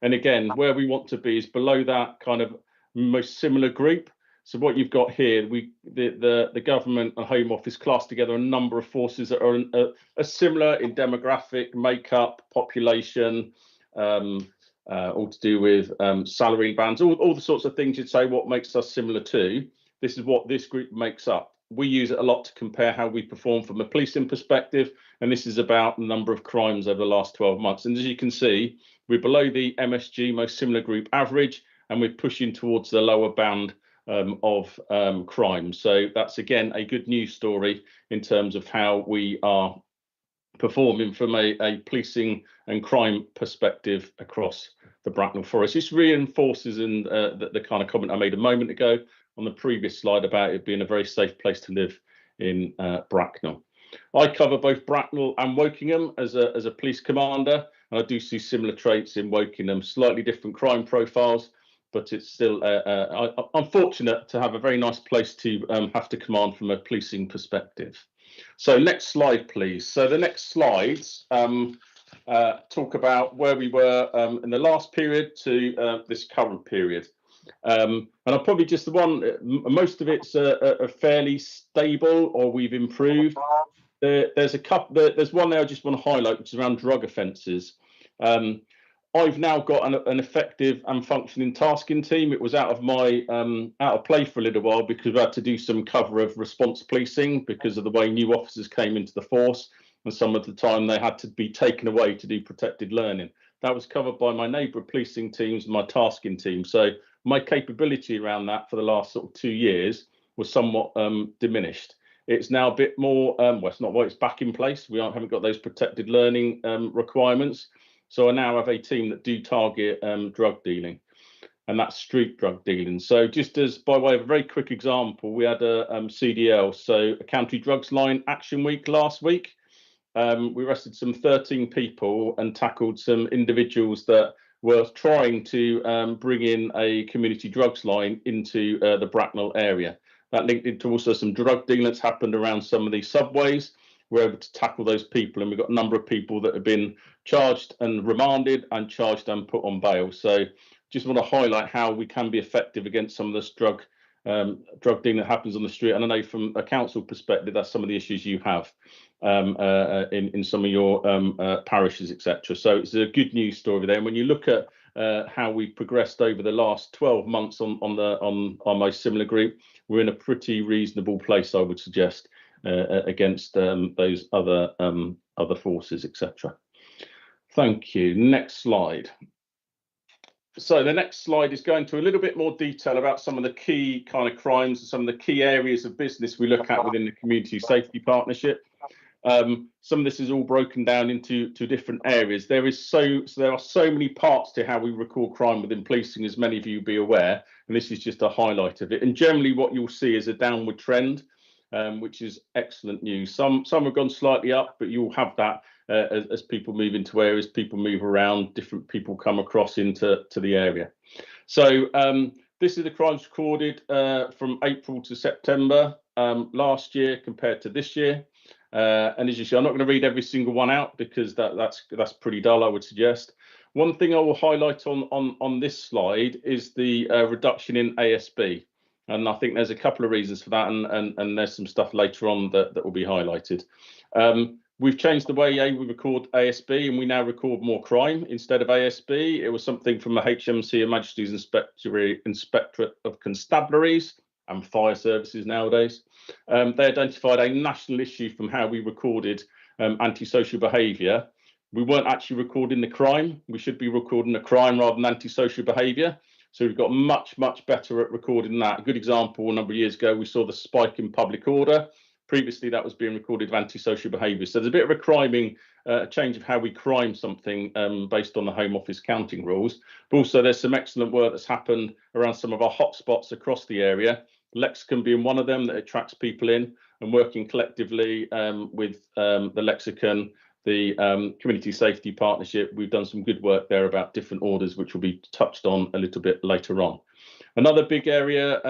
And again, where we want to be is below that kind of most similar group. So what you've got here, the government and Home Office class together a number of forces that are similar in demographic, makeup, population, all to do with salary bands, all the sorts of things you'd say what makes us similar to. This is what this group makes up. We use it a lot to compare how we perform from a policing perspective, and this is about the number of crimes over the last 12 months. And as you can see, we're below the MSG, most similar group average, and we're pushing towards the lower band of crime. So that's, again, a good news story in terms of how we are performing from a policing and crime perspective across the Bracknell Forest. This reinforces the kind of comment I made a moment ago on the previous slide about it being a very safe place to live in Bracknell. I cover both Bracknell and Wokingham as a police commander, and I do see similar traits in Wokingham, slightly different crime profiles, but it's still I'm fortunate to have a very nice place to have to command from a policing perspective. So next slide, please. So the next slides talk about where we were in the last period to this current period. And I'll probably just the one, most of it's a fairly stable, or we've improved. There's a couple, there's one there I just want to highlight, which is around drug offences. I've now got an effective and functioning tasking team. It was out of play for a little while because we had to do some cover of response policing because of the way new officers came into the force, and some of the time they had to be taken away to do protected learning. That was covered by my neighbourhood policing teams and my tasking team. So my capability around that for the last sort of 2 years was somewhat diminished. It's now a bit more, well, it's not, well, it's back in place. We haven't got those protected learning requirements. So I now have a team that do target drug dealing. and that's street drug dealing. So just as by way of a very quick example, we had a CDL, so a County Drugs Line Action Week last week. We arrested some 13 people and tackled some individuals that were trying to bring in a community drugs line into the Bracknell area. That linked into also some drug dealing that's happened around some of these subways. We're able to tackle those people, and we've got a number of people that have been charged and remanded and charged and put on bail. So just want to highlight how we can be effective against some of this drug dealing that happens on the street. And I know from a council perspective, that's some of the issues you have in some of your parishes, etc. So it's a good news story there. And when you look at how we've progressed over the last 12 months on our most similar group, we're in a pretty reasonable place, I would suggest, against those other forces, etc. Thank you. Next slide. So the next slide is going to a little bit more detail about some of the key kind of crimes and some of the key areas of business we look at within the Community Safety Partnership. Some of this is all broken down into different areas. There are so many parts to how we record crime within policing, as many of you be aware, and this is just a highlight of it. And generally what you'll see is a downward trend, which is excellent news. Some have gone slightly up, but you'll have that as people move into areas, people move around, different people come across into the area. So this is the crimes recorded from April to September last year compared to this year. And as you see, I'm not going to read every single one out because that's pretty dull, I would suggest. One thing I will highlight on this slide is the reduction in ASB. And I think there's a couple of reasons for that, and there's some stuff later on that will be highlighted. We've changed the way we record ASB, and we now record more crime instead of ASB. It was something from the HMC and Majesty's Inspectorate of Constabularies and Fire Services nowadays. They identified a national issue from how we recorded antisocial behaviour. We weren't actually recording the crime. We should be recording the crime rather than antisocial behaviour. So we've got much better at recording that. A good example, a number of years ago, we saw the spike in public order. Previously, that was being recorded of antisocial behaviour. So there's a bit of a criming, change of how we crime something based on the Home Office counting rules. But also there's some excellent work that's happened around some of our hotspots across the area. Lexicon being one of them that attracts people in, and working collectively with the Lexicon, the Community Safety Partnership. We've done some good work there about different orders, which will be touched on a little bit later on. Another big area,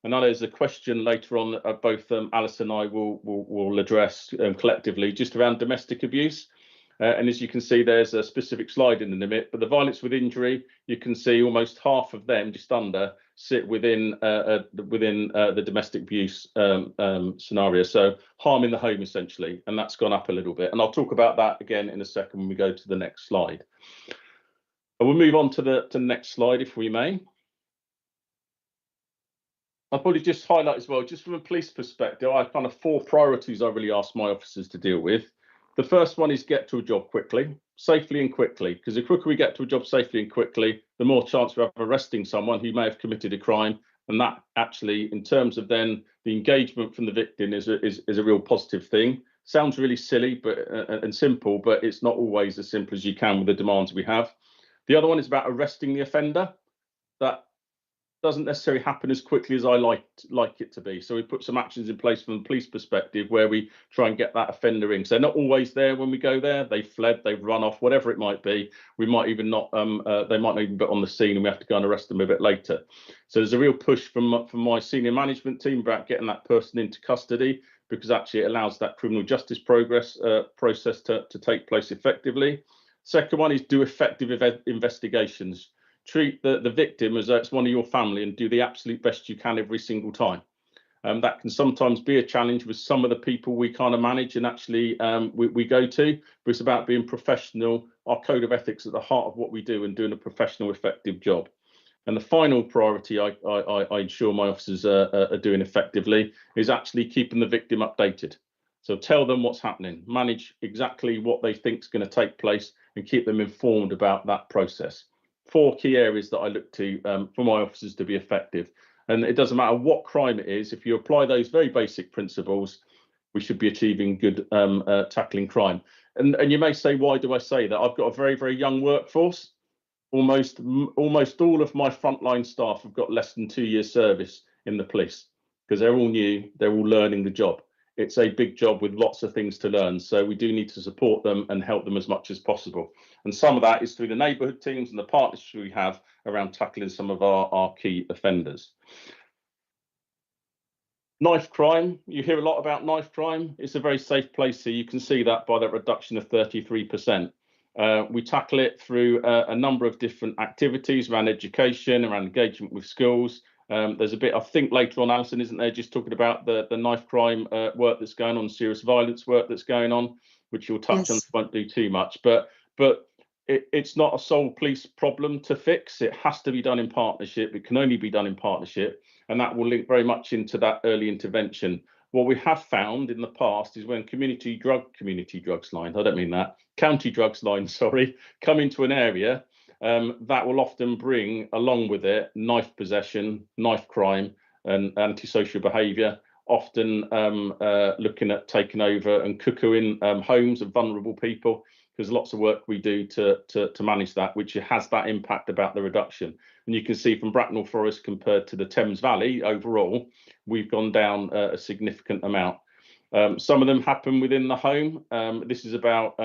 and that is a question later on that both Alice and I will address collectively, just around domestic abuse. And as you can see, there's a specific slide in the limit, but the violence with injury, you can see almost half of them, just under, sit within the domestic abuse scenario. So harm in the home, essentially, and that's gone up a little bit. And I'll talk about that again in a second when we go to the next slide. And we'll move on to the next slide, if we may. I'll probably just highlight as well, just from a police perspective, I have kind of 4 priorities I really ask my officers to deal with. The first one is get to a job quickly, safely and quickly, because the quicker we get to a job safely and quickly, the more chance we have of arresting someone who may have committed a crime. And that actually, in terms of then the engagement from the victim, is a real positive thing. Sounds really silly and simple, but it's not always as simple as you can with the demands we have. The other one is about arresting the offender. That doesn't necessarily happen as quickly as I like it to be. So we put some actions in place from the police perspective where we try and get that offender in. So they're not always there when we go there. They've fled, they've run off, whatever it might be. We might even not, they might not even be on the scene, and we have to go and arrest them a bit later. So there's a real push from my senior management team about getting that person into custody, because actually it allows that criminal justice process to take place effectively. Second one is do effective investigations. Treat the victim as though it's one of your family, and do the absolute best you can every single time. That can sometimes be a challenge with some of the people we kind of manage and actually we go to, but it's about being professional. Our code of ethics at the heart of what we do, and doing a professional, effective job. And the final priority I ensure my officers are doing effectively is actually keeping the victim updated. So tell them what's happening, manage exactly what they think is going to take place, and keep them informed about that process. 4 key areas that I look to for my officers to be effective. And it doesn't matter what crime it is, if you apply those very basic principles, we should be achieving good tackling crime. And you may say, why do I say that? I've got a very, very young workforce. Almost all of my frontline staff have got less than 2 years service in the police because they're all new, they're all learning the job. It's a big job with lots of things to learn, so we do need to support them and help them as much as possible. And some of that is through the neighbourhood teams and the partnerships we have around tackling some of our key offenders. Knife crime, you hear a lot about knife crime. It's a very safe place here. You can see that by that reduction of 33%. We tackle it through a number of different activities around education, around engagement with schools. There's a bit, I think later on, Alison, isn't there, just talking about the knife crime work that's going on, serious violence work that's going on, which you'll touch on, won't do too much. But it's not a sole police problem to fix. It has to be done in partnership. It can only be done in partnership. And that will link very much into that early intervention. What we have found in the past is when county drugs lines, I don't mean that, county drugs lines, sorry, come into an area, that will often bring along with it knife possession, knife crime, and antisocial behaviour, often looking at taking over and cuckooing homes of vulnerable people. There's lots of work we do to manage that, which has that impact about the reduction. And you can see from Bracknell Forest compared to the Thames Valley overall, we've gone down a significant amount. Some of them happen within the home. This is about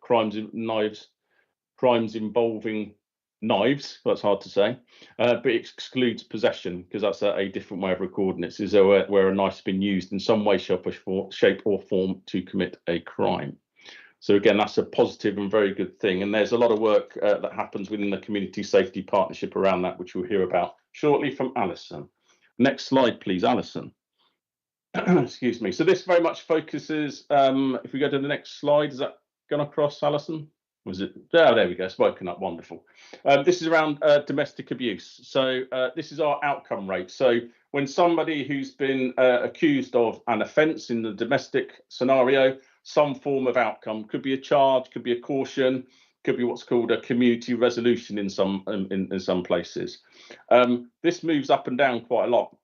crimes involving knives. That's hard to say, but it excludes possession because that's a different way of recording it. This is where a knife's been used in some way, shape or form to commit a crime. So again, that's a positive and very good thing. And there's a lot of work that happens within the community safety partnership around that, which we'll hear about shortly from Alison. Next slide, please, Alison. Excuse me. So this very much focuses, if we go to the next slide, is that gone across, Alison? Was it? Oh, there we go, spoken up, wonderful. This is around domestic abuse. So this is our outcome rate. So when somebody who's been accused of an offence in the domestic scenario, some form of outcome, could be a charge, could be a caution, could be what's called a community resolution in some places. This moves up and down quite a lot.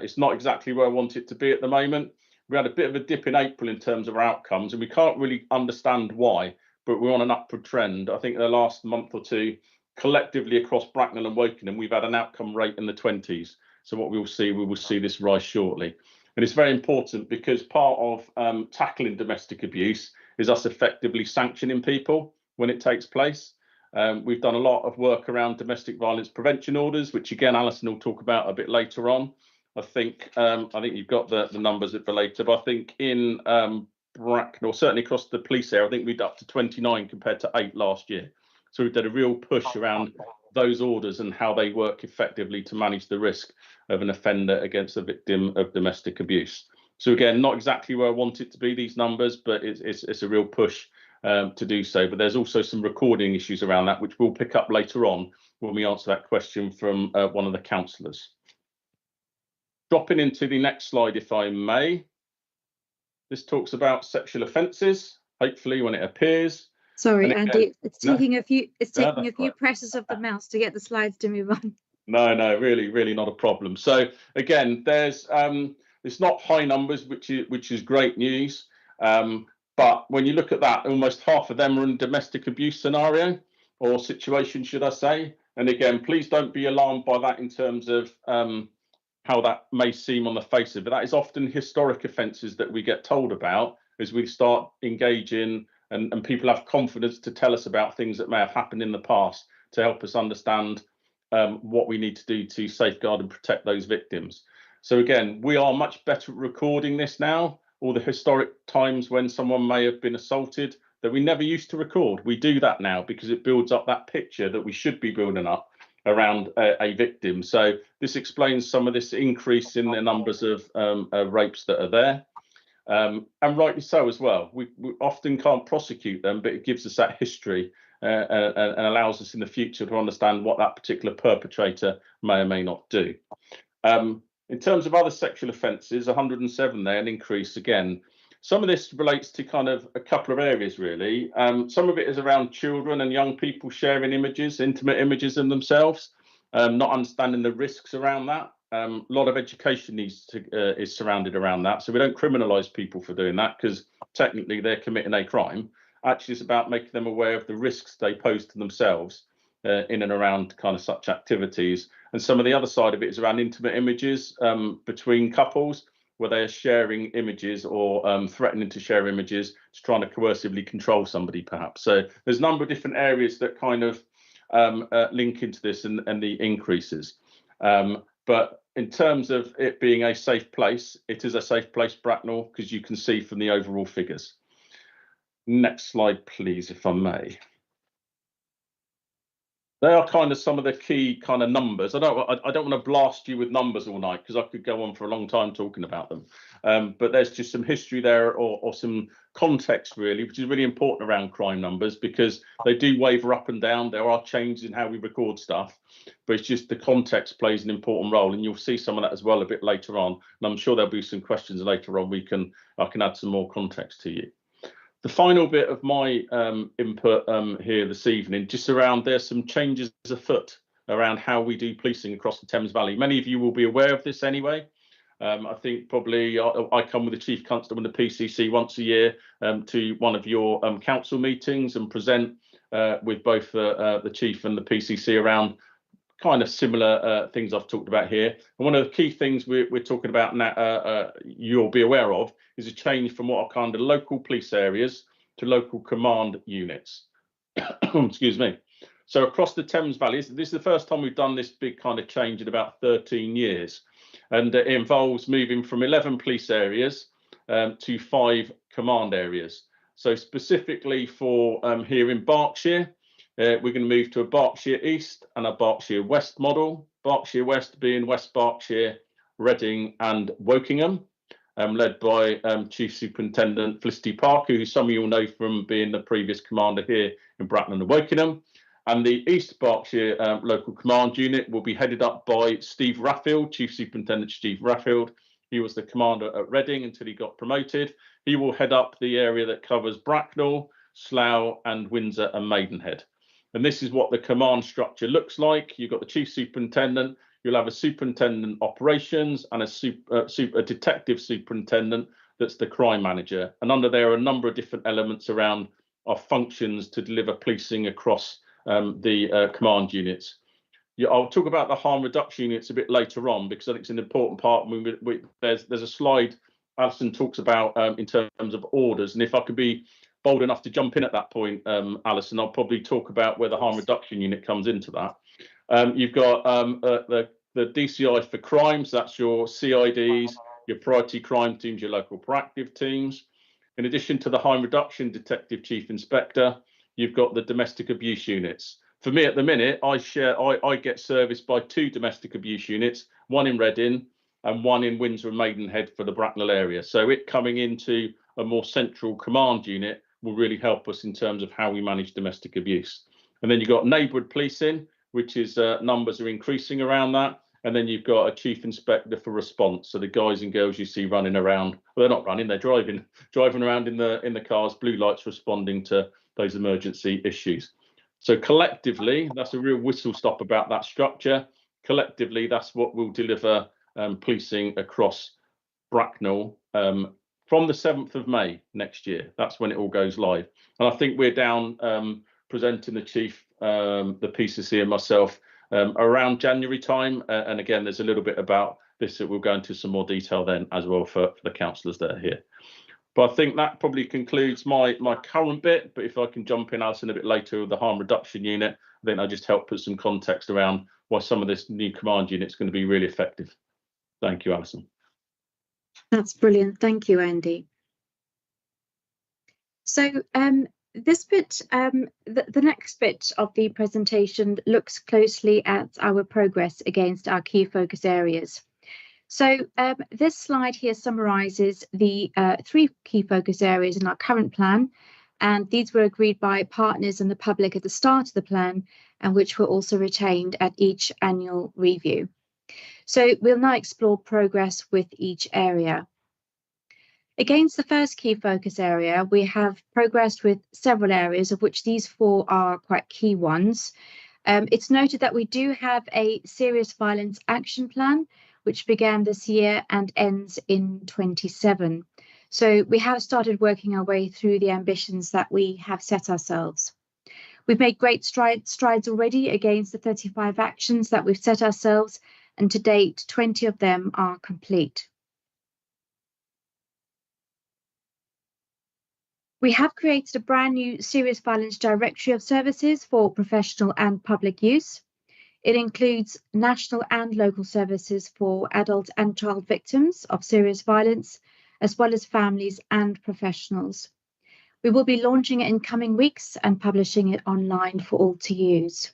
It's not exactly where I want it to be at the moment. We had a bit of a dip in April in terms of our outcomes, and we can't really understand why, but we're on an upward trend. I think the last month or two, collectively across Bracknell and Wokingham, we've had an outcome rate in the 20s. So what we will see this rise shortly. And it's very important because part of tackling domestic abuse is us effectively sanctioning people when it takes place. We've done a lot of work around domestic violence prevention orders, which again, Alison will talk about a bit later on. I think you've got the numbers for later, but I think in Bracknell, certainly across the police area, I think we'd up to 29 compared to 8 last year. So we've done a real push around those orders and how they work effectively to manage the risk of an offender against a victim of domestic abuse. So again, not exactly where I want it to be, these numbers, but it's a real push to do so. But there's also some recording issues around that, which we'll pick up later on when we answer that question from one of the councillors. Dropping into the next slide, if I may. This talks about sexual offences, hopefully when it appears. Sorry, again, Andy, it's taking a few right. presses of the mouse to get the slides to move on. No, really not a problem. So again, there's it's not high numbers, which is great news. But when you look at that, almost half of them are in domestic abuse scenario or situation, should I say? And again, please don't be alarmed by that in terms of how that may seem on the face of it. That is often historic offences that we get told about as we start engaging and people have confidence to tell us about things that may have happened in the past to help us understand what we need to do to safeguard and protect those victims. So again, we are much better at recording this now, all the historic times when someone may have been assaulted that we never used to record. We do that now because it builds up that picture that we should be building up around a victim. So this explains some of this increase in the numbers of rapes that are there. And rightly so as well. We often can't prosecute them, but it gives us that history and allows us in the future to understand what that particular perpetrator may or may not do. In terms of other sexual offences, 107 there, an increase again. Some of this relates to kind of a couple of areas, really. Some of it is around children and young people sharing images, intimate images of themselves, not understanding the risks around that. A lot of education is surrounded around that. So we don't criminalise people for doing that because technically they're committing a crime. Actually, it's about making them aware of the risks they pose to themselves in and around kind of such activities. And some of the other side of it is around intimate images between couples, where they are sharing images or threatening to share images to trying to coercively control somebody, perhaps. So there's a number of different areas that kind of link into this and the increases. But in terms of it being a safe place, it is a safe place, Bracknell, because you can see from the overall figures. Next slide, please, if I may. They are kind of some of the key kind of numbers. I don't want to blast you with numbers all night, because I could go on for a long time talking about them. But there's just some history there, or some context really, which is really important around crime numbers, because they do waver up and down. There are changes in how we record stuff, but it's just the context plays an important role, and you'll see some of that as well a bit later on. And I'm sure there'll be some questions later on. I can add some more context to you. The final bit of my input here this evening, just around there's some changes afoot around how we do policing across the Thames Valley. Many of you will be aware of this anyway. I think probably I come with the Chief Constable and the PCC once a year to one of your council meetings and present with both the Chief and the PCC around kind of similar things I've talked about here. And one of the key things we're talking about now, you'll be aware of, is a change from what are kind of local police areas to local command units. Excuse me. So across the Thames Valley, this is the first time we've done this big kind of change in about 13 years. And it involves moving from 11 police areas to 5 command areas. So specifically for here in Berkshire, we're going to move to a Berkshire East and a Berkshire West model. Berkshire West being West Berkshire, Reading and Wokingham, led by Chief Superintendent Felicity Parker, who some of you will know from being the previous commander here in Bracknell and Wokingham. And the East Berkshire Local Command Unit will be headed up by Steve Raffield, Chief Superintendent Steve Raffield. He was the commander at Reading until he got promoted. He will head up the area that covers Bracknell, Slough and Windsor and Maidenhead. And this is what the command structure looks like. You've got the Chief Superintendent, you'll have a Superintendent Operations and a Detective Superintendent that's the crime manager. And under there are a number of different elements around our functions to deliver policing across the command units. Yeah, I'll talk about the harm reduction units a bit later on, because I think it's an important part. There's a slide Alison talks about in terms of orders, and if I could be bold enough to jump in at that point, Alison, I'll probably talk about where the harm reduction unit comes into that. You've got the DCI for crimes, that's your CIDs, your priority crime teams, your local proactive teams. In addition to the harm reduction detective chief inspector, you've got the domestic abuse units. For me at the minute, I get serviced by 2 domestic abuse units, one in Reading and one in Windsor and Maidenhead for the Bracknell area. So it coming into a more central command unit will really help us in terms of how we manage domestic abuse. And then you've got neighbourhood policing, which is numbers are increasing around that. And then you've got a chief inspector for response. So the guys and girls you see running around, well, they're not running, they're driving around in the cars, blue lights, responding to those emergency issues. So collectively, that's a real whistle stop about that structure. Collectively, that's what will deliver policing across Bracknell from the 7th of May next year. That's when it all goes live. And I think we're down presenting the chief, the PCC and myself around January time. And again, there's a little bit about this that we'll go into some more detail then as well for the councillors that are here. But I think that probably concludes my current bit. But if I can jump in, Alison, a bit later with the harm reduction unit, then I just help put some context around why some of this new command unit is going to be really effective. Thank you, Alison. That's brilliant. Thank you, Andy. So this bit, the next bit of the presentation looks closely at our progress against our key focus areas. So this slide here summarises the 3 key focus areas in our current plan, and these were agreed by partners and the public at the start of the plan, and which were also retained at each annual review. So we'll now explore progress with each area. Against the first key focus area, we have progressed with several areas, of which these 4 are quite key ones. It's noted that we do have a serious violence action plan, which began this year and ends in 27. So we have started working our way through the ambitions that we have set ourselves. We've made great strides already against the 35 actions that we've set ourselves, and to date, 20 of them are complete. We have created a brand new serious violence directory of services for professional and public use. It includes national and local services for adult and child victims of serious violence, as well as families and professionals. We will be launching it in coming weeks and publishing it online for all to use.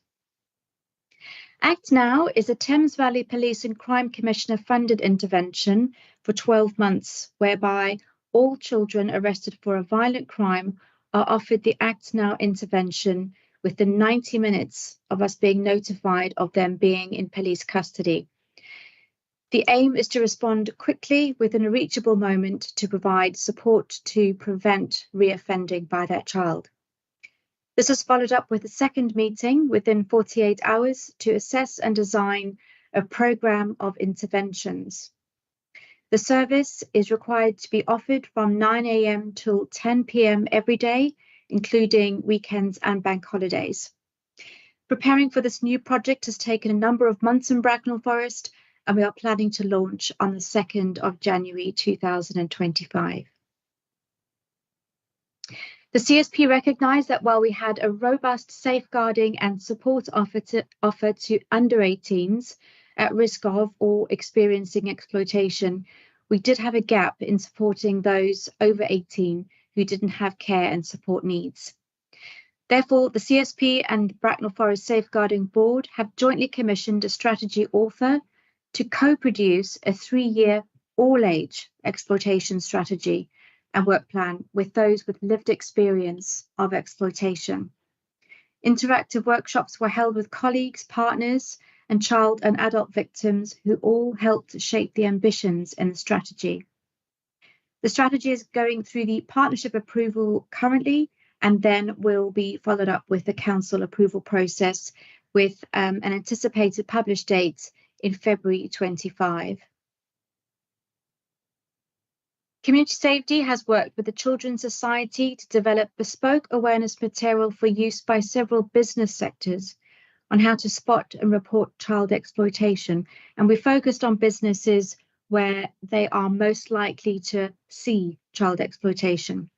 Act Now is a Thames Valley Police and Crime Commissioner funded intervention for 12 months, whereby all children arrested for a violent crime are offered the Act Now intervention within 90 minutes of us being notified of them being in police custody. The aim is to respond quickly within a reachable moment to provide support to prevent reoffending by that child. This is followed up with a second meeting within 48 hours to assess and design a programme of interventions. The service is required to be offered from 9 a.m. till 10 p.m. every day, including weekends and bank holidays. Preparing for this new project has taken a number of months in Bracknell Forest, and we are planning to launch on the 2nd of January 2025. The CSP recognised that while we had a robust safeguarding and support offer to under 18s at risk of or experiencing exploitation, we did have a gap in supporting those over 18 who didn't have care and support needs. Therefore, the CSP and Bracknell Forest Safeguarding Board have jointly commissioned a strategy author to co-produce a 3-year all-age exploitation strategy and work plan with those with lived experience of exploitation. Interactive workshops were held with colleagues, partners, and child and adult victims who all helped shape the ambitions in the strategy. The strategy is going through the partnership approval currently, and then will be followed up with the council approval process with an anticipated published date in February 25. Community Safety has worked with the Children's Society to develop bespoke awareness material for use by several business sectors on how to spot and report child exploitation. And we focused on businesses where they are most likely to see child exploitation.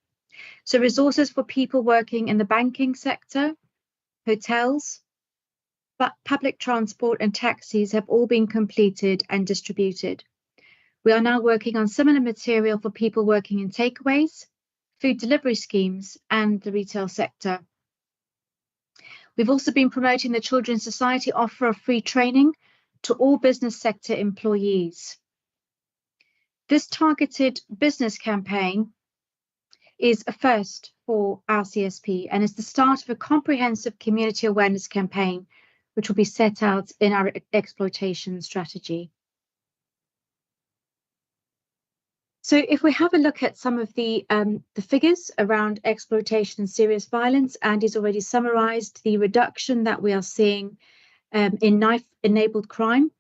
So resources for people working in the banking sector, hotels, but public transport and taxis have all been completed and distributed. We are now working on similar material for people working in takeaways, food delivery schemes, and the retail sector. We've also been promoting the Children's Society offer of free training to all business sector employees. This targeted business campaign is a first for our CSP and is the start of a comprehensive community awareness campaign, which will be set out in our exploitation strategy. So if we have a look at some of the figures around exploitation and serious violence, Andy's already summarised the reduction that we are seeing in knife-enabled crime.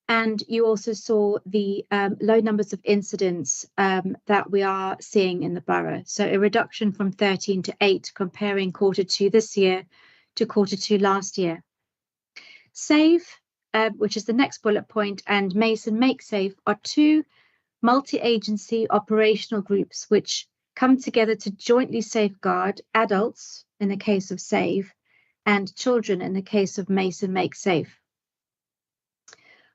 And you also saw the low numbers of incidents that we are seeing in the borough. So a reduction from 13 to 8 comparing Q2 this year to Q2 last year. SAVE, which is the next bullet point, and Mason Make Safe are two multi-agency operational groups which come together to jointly safeguard adults in the case of SAVE and children in the case of Mason Make Safe.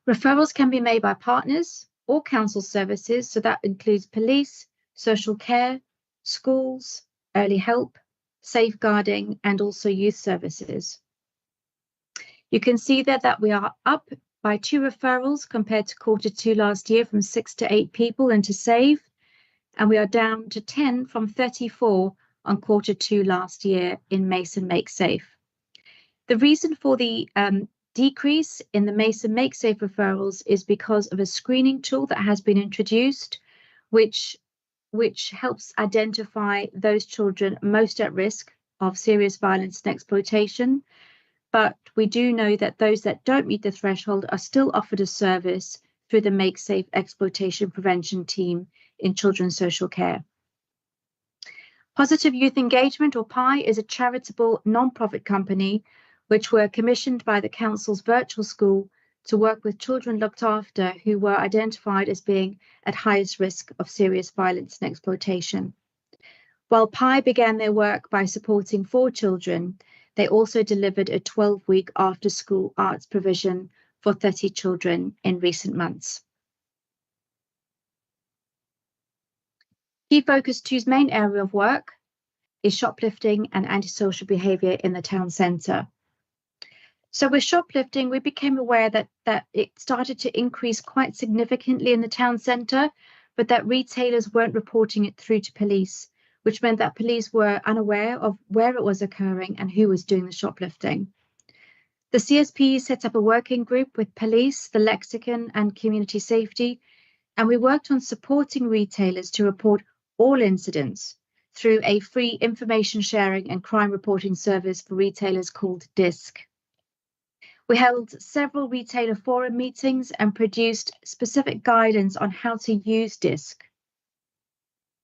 Referrals can be made by partners or council services, so that includes police, social care, schools, early help, safeguarding, and also youth services. You can see there that we are up by 2 referrals compared to Q2 last year, from 6 to 8 people into SAVE, and we are down to 10 from 34 on Q2 last year in Mason Make Safe. The reason for the decrease in the Mason Make Safe referrals is because of a screening tool that has been introduced, which helps identify those children most at risk of serious violence and exploitation. But we do know that those that don't meet the threshold are still offered a service through the Make Safe exploitation prevention team in children's social care. Positive Youth Engagement, or PI, is a charitable non-profit company which were commissioned by the council's virtual school to work with children looked after who were identified as being at highest risk of serious violence and exploitation. While PI began their work by supporting 4 children, they also delivered a 12-week after-school arts provision for 30 children in recent months. Key Focus 2's main area of work is shoplifting and antisocial behaviour in the town centre. So with shoplifting, we became aware that it started to increase quite significantly in the town centre, but that retailers weren't reporting it through to police, which meant that police were unaware of where it was occurring and who was doing the shoplifting. The CSP set up a working group with police, the lexicon and community safety, and we worked on supporting retailers to report all incidents through a free information sharing and crime reporting service for retailers called DISC. We held several retailer forum meetings and produced specific guidance on how to use DISC.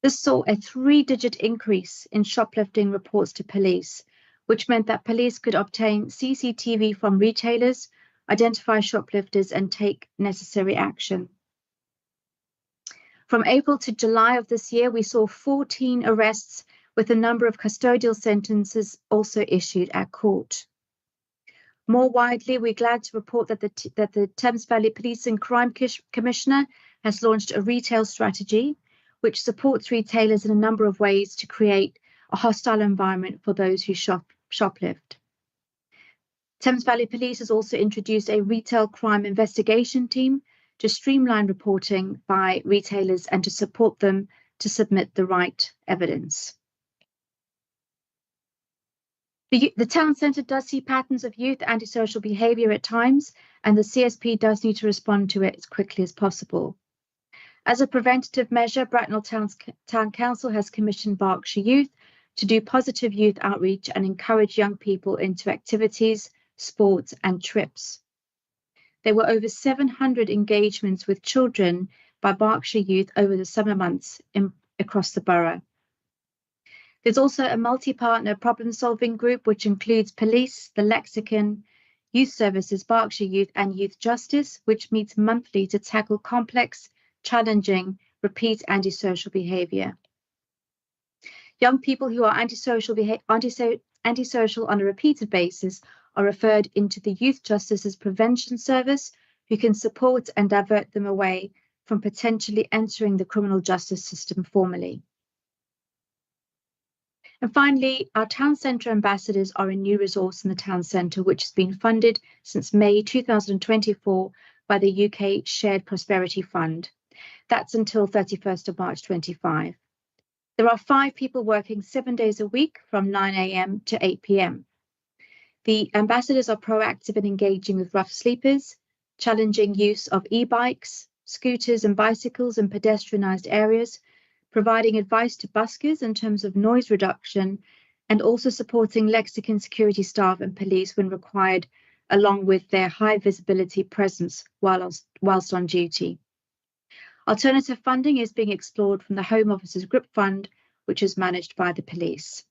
This saw a 3-digit increase in shoplifting reports to police, which meant that police could obtain CCTV from retailers, identify shoplifters, and take necessary action. From April to July of this year, we saw 14 arrests, with a number of custodial sentences also issued at court. More widely, we're glad to report that the Thames Valley Police and Crime Commissioner has launched a retail strategy which supports retailers in a number of ways to create a hostile environment for those who shoplift. Thames Valley Police has also introduced a retail crime investigation team to streamline reporting by retailers and to support them to submit the right evidence. The town centre does see patterns of youth antisocial behaviour at times, and the CSP does need to respond to it as quickly as possible. As a preventative measure, Bracknell Town Council has commissioned Berkshire Youth to do positive youth outreach and encourage young people into activities, sports and trips. There were over 700 engagements with children by Berkshire Youth over the summer months across the borough. There's also a multi-partner problem-solving group which includes police, the lexicon, youth services, Berkshire Youth and Youth Justice, which meets monthly to tackle complex, challenging, repeat antisocial behaviour. Young people who are antisocial on a repeated basis are referred into the Youth Justice's Prevention Service, who can support and divert them away from potentially entering the criminal justice system formally. And finally, our town centre ambassadors are a new resource in the town centre, which has been funded since May 2024 by the UK Shared Prosperity Fund. That's until 31st of March 25. There are 5 people working 7 days a week from 9 a.m. to 8 p.m. The ambassadors are proactive in engaging with rough sleepers, challenging use of e-bikes, scooters and bicycles in pedestrianised areas, providing advice to buskers in terms of noise reduction, and also supporting lexicon security staff and police when required, along with their high visibility presence whilst on duty. Alternative funding is being explored from the Home Office's Group Fund, which is managed by the police.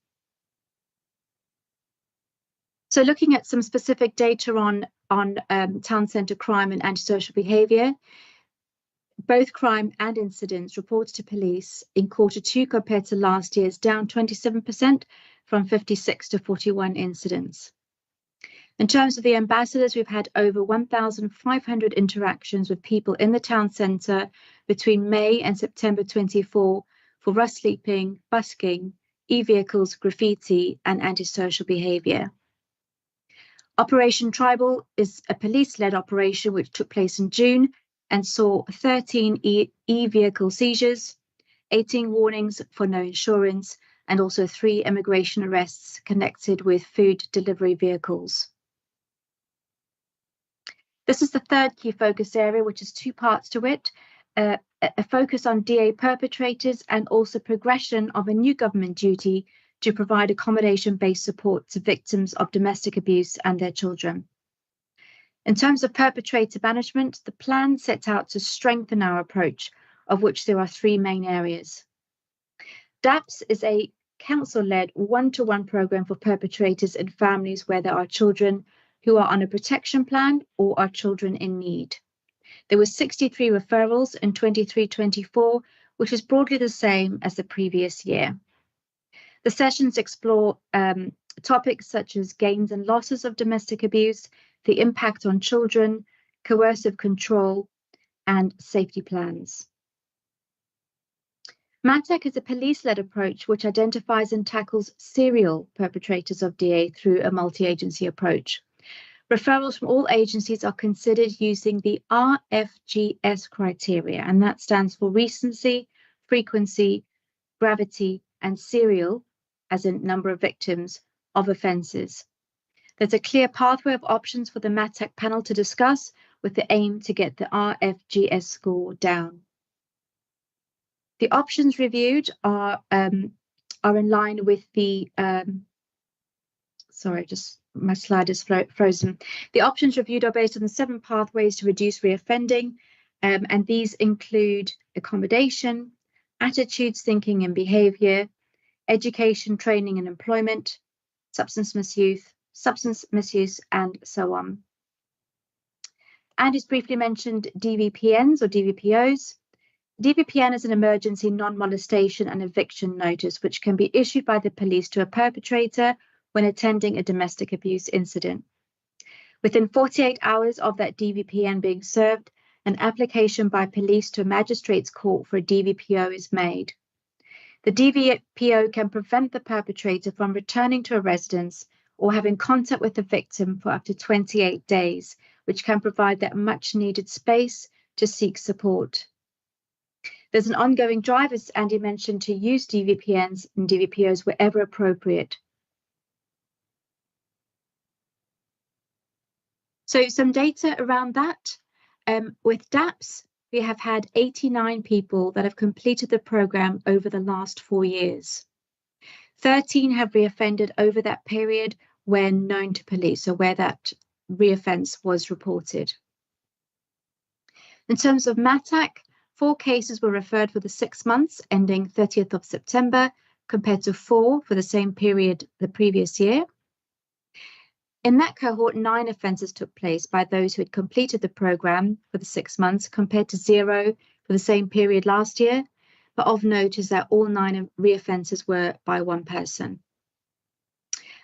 So looking at some specific data on town centre crime and antisocial behaviour, both crime and incidents reported to police in Q2 compared to last year's down 27% from 56 to 41 incidents. In terms of the ambassadors, we've had over 1,500 interactions with people in the town centre between May and September 24 for rough sleeping, busking, e-vehicles, graffiti and antisocial behaviour. Operation Tribal is a police-led operation which took place in June and saw 13 e-vehicle seizures, 18 warnings for no insurance, and also 3 immigration arrests connected with food delivery vehicles. This is the third key focus area, which has 2 parts to it, a focus on DA perpetrators and also progression of a new government duty to provide accommodation-based support to victims of domestic abuse and their children. In terms of perpetrator management, the plan sets out to strengthen our approach, of which there are 3 main areas. DAPS is a council-led one-to-one programme for perpetrators and families where there are children who are on a protection plan or are children in need. There were 63 referrals in 23-24, which is broadly the same as the previous year. The sessions explore topics such as gains and losses of domestic abuse, the impact on children, coercive control, and safety plans. MATEC is a police-led approach which identifies and tackles serial perpetrators of DA through a multi-agency approach. Referrals from all agencies are considered using the RFGS criteria, and that stands for recency, frequency, gravity, and serial, as in number of victims, of offences. There's a clear pathway of options for the MATEC panel to discuss with the aim to get the RFGS score down. The options reviewed are in line with the, sorry, just my slide is frozen. The options reviewed are based on the 7 pathways to reduce reoffending, and these include accommodation, attitudes, thinking and behaviour, education, training and employment, substance misuse, and so on. Andy's briefly mentioned DVPNs or DVPOs. DVPN is an emergency non-molestation and eviction notice which can be issued by the police to a perpetrator when attending a domestic abuse incident. Within 48 hours of that DVPN being served, an application by police to a magistrate's court for a DVPO is made. The DVPO can prevent the perpetrator from returning to a residence or having contact with the victim for up to 28 days, which can provide that much needed space to seek support. There's an ongoing drive, as Andy mentioned, to use DVPNs and DVPOs wherever appropriate. So some data around that. With DAPS, we have had 89 people that have completed the programme over the last 4 years. 13 have reoffended over that period when known to police, so where that reoffence was reported. In terms of MATAC, 4 cases were referred for the 6 months ending 30th of September, compared to 4 for the same period the previous year. In that cohort, 9 offences took place by those who had completed the programme for the 6 months, compared to 0 for the same period last year. But of note is that all 9 reoffences were by 1 person.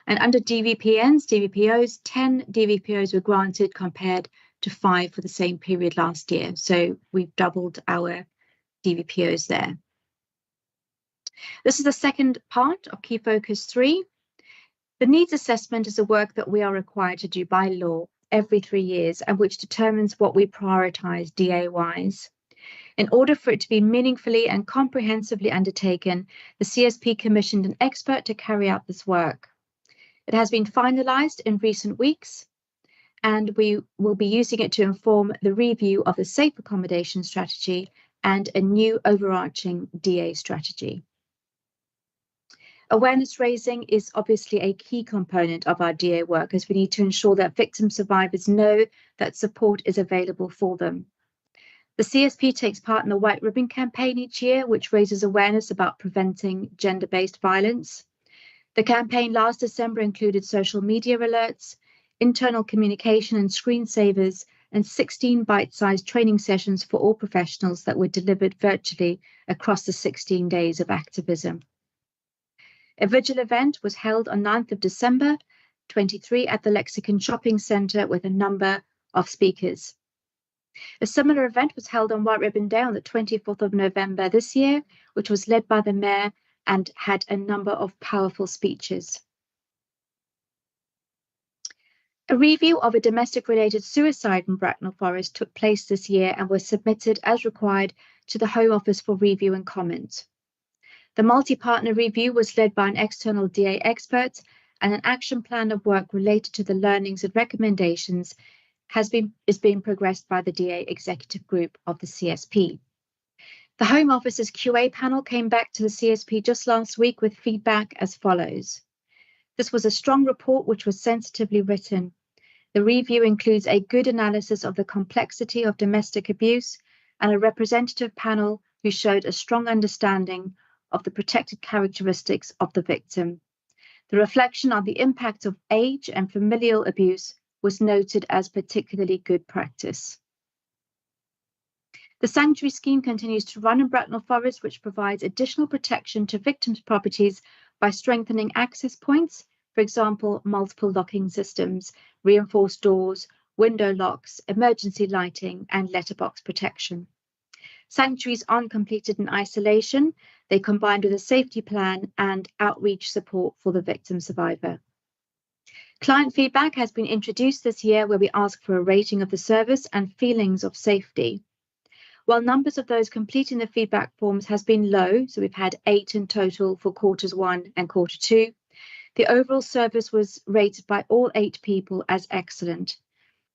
And under DVPNs, DVPOs, 10 DVPOs were granted compared to 5 for the same period last year. So we've doubled our DVPOs there. This is the second part of Key Focus 3. The needs assessment is a work that we are required to do by law every 3 years and which determines what we prioritise DA-wise. In order for it to be meaningfully and comprehensively undertaken, the CSP commissioned an expert to carry out this work. It has been finalised in recent weeks, and we will be using it to inform the review of the safe accommodation strategy and a new overarching DA strategy. Awareness raising is obviously a key component of our DA work, as we need to ensure that victim survivors know that support is available for them. The CSP takes part in the White Ribbon campaign each year, which raises awareness about preventing gender-based violence. The campaign last December included social media alerts, internal communication and screensavers, and 16 bite-sized training sessions for all professionals that were delivered virtually across the 16 days of activism. A vigil event was held on 9th of December 23 at the Lexicon Shopping Centre with a number of speakers. A similar event was held on White Ribbon Day on the 24th of November this year, which was led by the Mayor and had a number of powerful speeches. A review of a domestic-related suicide in Bracknell Forest took place this year and was submitted as required to the Home Office for review and comment. The multi-partner review was led by an external DA expert, and an action plan of work related to the learnings and recommendations is being progressed by the DA executive group of the CSP. The Home Office's QA panel came back to the CSP just last week with feedback as follows. This was a strong report which was sensitively written. The review includes a good analysis of the complexity of domestic abuse and a representative panel who showed a strong understanding of the protected characteristics of the victim. The reflection on the impact of age and familial abuse was noted as particularly good practice. The sanctuary scheme continues to run in Bracknell Forest, which provides additional protection to victims' properties by strengthening access points, for example, multiple locking systems, reinforced doors, window locks, emergency lighting, and letterbox protection. Sanctuaries aren't completed in isolation. They combined with a safety plan and outreach support for the victim survivor. Client feedback has been introduced this year, where we ask for a rating of the service and feelings of safety. While numbers of those completing the feedback forms has been low, so we've had 8 in total for quarters 1 and quarter 2, the overall service was rated by all 8 people as excellent.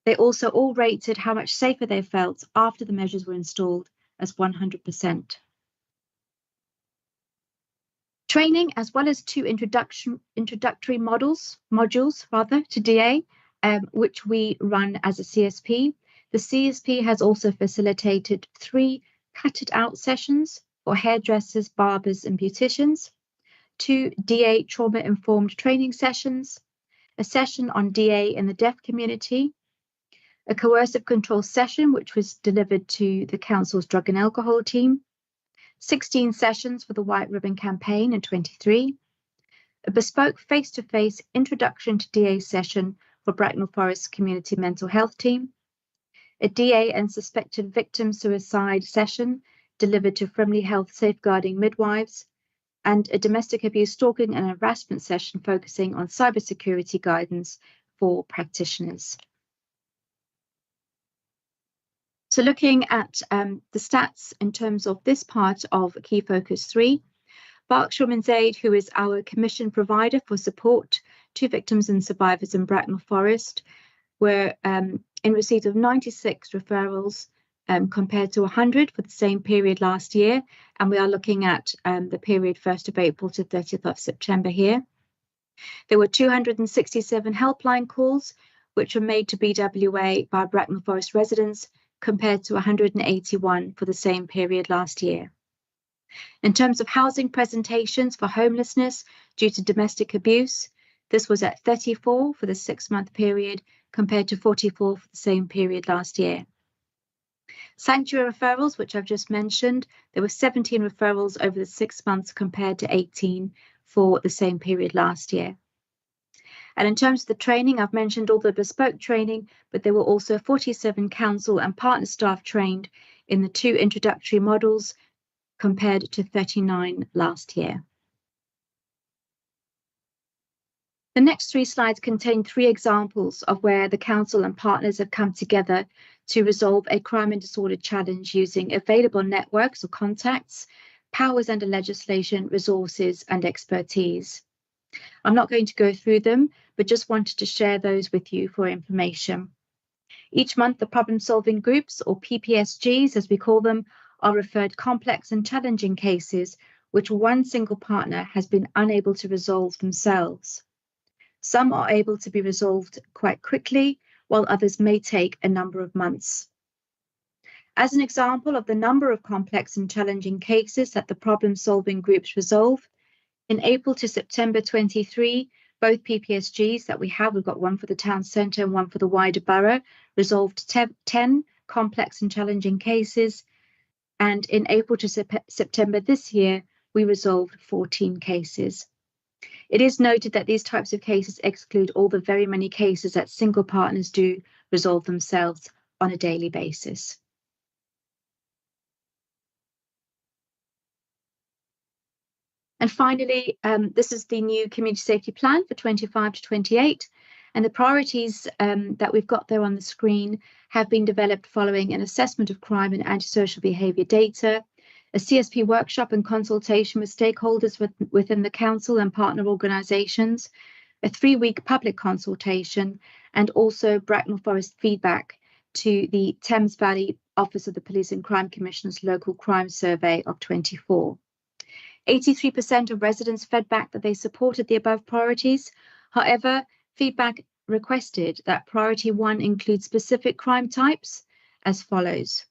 They also all rated how much safer they felt after the measures were installed as 100%. Training, as well as 2 introductory modules to DA, which we run as a CSP. The CSP has also facilitated 3 cut-it-out sessions for hairdressers, barbers, and beauticians, 2 DA trauma-informed training sessions, a session on DA in the deaf community, a coercive control session, which was delivered to the Council's drug and alcohol team, 16 sessions for the White Ribbon campaign in 23, a bespoke face-to-face introduction to DA session for Bracknell Forest Community Mental Health Team, a DA and suspected victim suicide session delivered to Frimley Health Safeguarding Midwives, and a domestic abuse stalking and harassment session focusing on cybersecurity guidance for practitioners. So looking at the stats in terms of this part of Key Focus 3, Berkshire Women's Aid, who is our commission provider for support to victims and survivors in Bracknell Forest, were in receipt of 96 referrals compared to 100 for the same period last year. And we are looking at the period 1st of April to 30th of September here. There were 267 helpline calls, which were made to BWA by Bracknell Forest residents, compared to 181 for the same period last year. In terms of housing presentations for homelessness due to domestic abuse, this was at 34 for the 6-month period, compared to 44 for the same period last year. Sanctuary referrals, which I've just mentioned, there were 17 referrals over the 6 months compared to 18 for the same period last year. And in terms of the training, I've mentioned all the bespoke training, but there were also 47 council and partner staff trained in the 2 introductory models compared to 39 last year. The next 3 slides contain 3 examples of where the council and partners have come together to resolve a crime and disorder challenge using available networks or contacts, powers under legislation, resources, and expertise. I'm not going to go through them, but just wanted to share those with you for information. Each month, the problem-solving groups, or PPSGs as we call them, are referred complex and challenging cases which one single partner has been unable to resolve themselves. Some are able to be resolved quite quickly, while others may take a number of months. As an example of the number of complex and challenging cases that the problem-solving groups resolve, in April to September 23, both PPSGs that we have, we've got one for the town centre and one for the wider borough, resolved 10 complex and challenging cases. And in April to September this year, we resolved 14 cases. It is noted that these types of cases exclude all the very many cases that single partners do resolve themselves on a daily basis. And finally, this is the new community safety plan for 25 to 28. And the priorities that we've got there on the screen have been developed following an assessment of crime and antisocial behaviour data, a CSP workshop and consultation with stakeholders within the council and partner organisations, a 3-week public consultation, and also Bracknell Forest feedback to the Thames Valley Office of the Police and Crime Commissioner's local crime survey of 24. 83% of residents fed back that they supported the above priorities. However, feedback requested that priority 1 includes specific crime types as follows: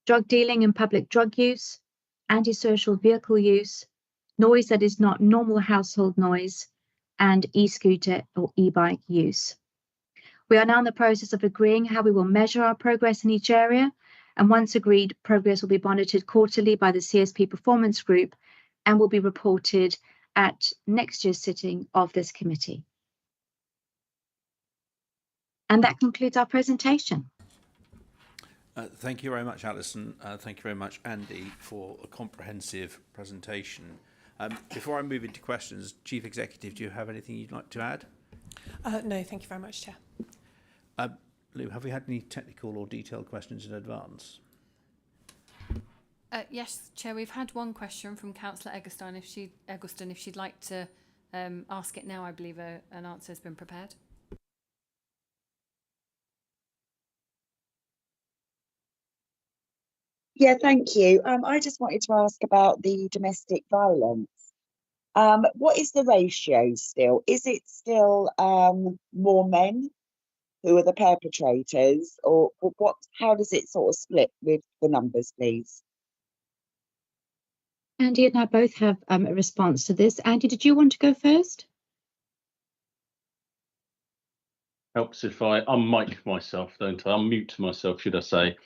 drug dealing and public drug use, antisocial vehicle use, noise that is not normal household noise, and e-scooter or e-bike use. We are now in the process of agreeing how we will measure our progress in each area, and once agreed, progress will be monitored quarterly by the CSP Performance Group and will be reported at next year's sitting of this committee. And that concludes our presentation. Thank you very much, Alison. Thank you very much, Andy, for a comprehensive presentation. Before I move into questions, Chief Executive, do you have anything you'd like to add? No, thank you very much, Chair. Lou, have we had any technical or detailed questions in advance? Yes, Chair, we've had one question from Councillor Eggleston. If she'd like to ask it now, I believe an answer has been prepared. Yeah, thank you. I just wanted to ask about the domestic violence. What is the ratio still? Is it still more men who are the perpetrators, or what? How does it sort of split with the numbers, please? Andy and I both have a response to this. Andy, did you want to go first? Helps if I unmic myself, don't I? Unmute myself, should I say.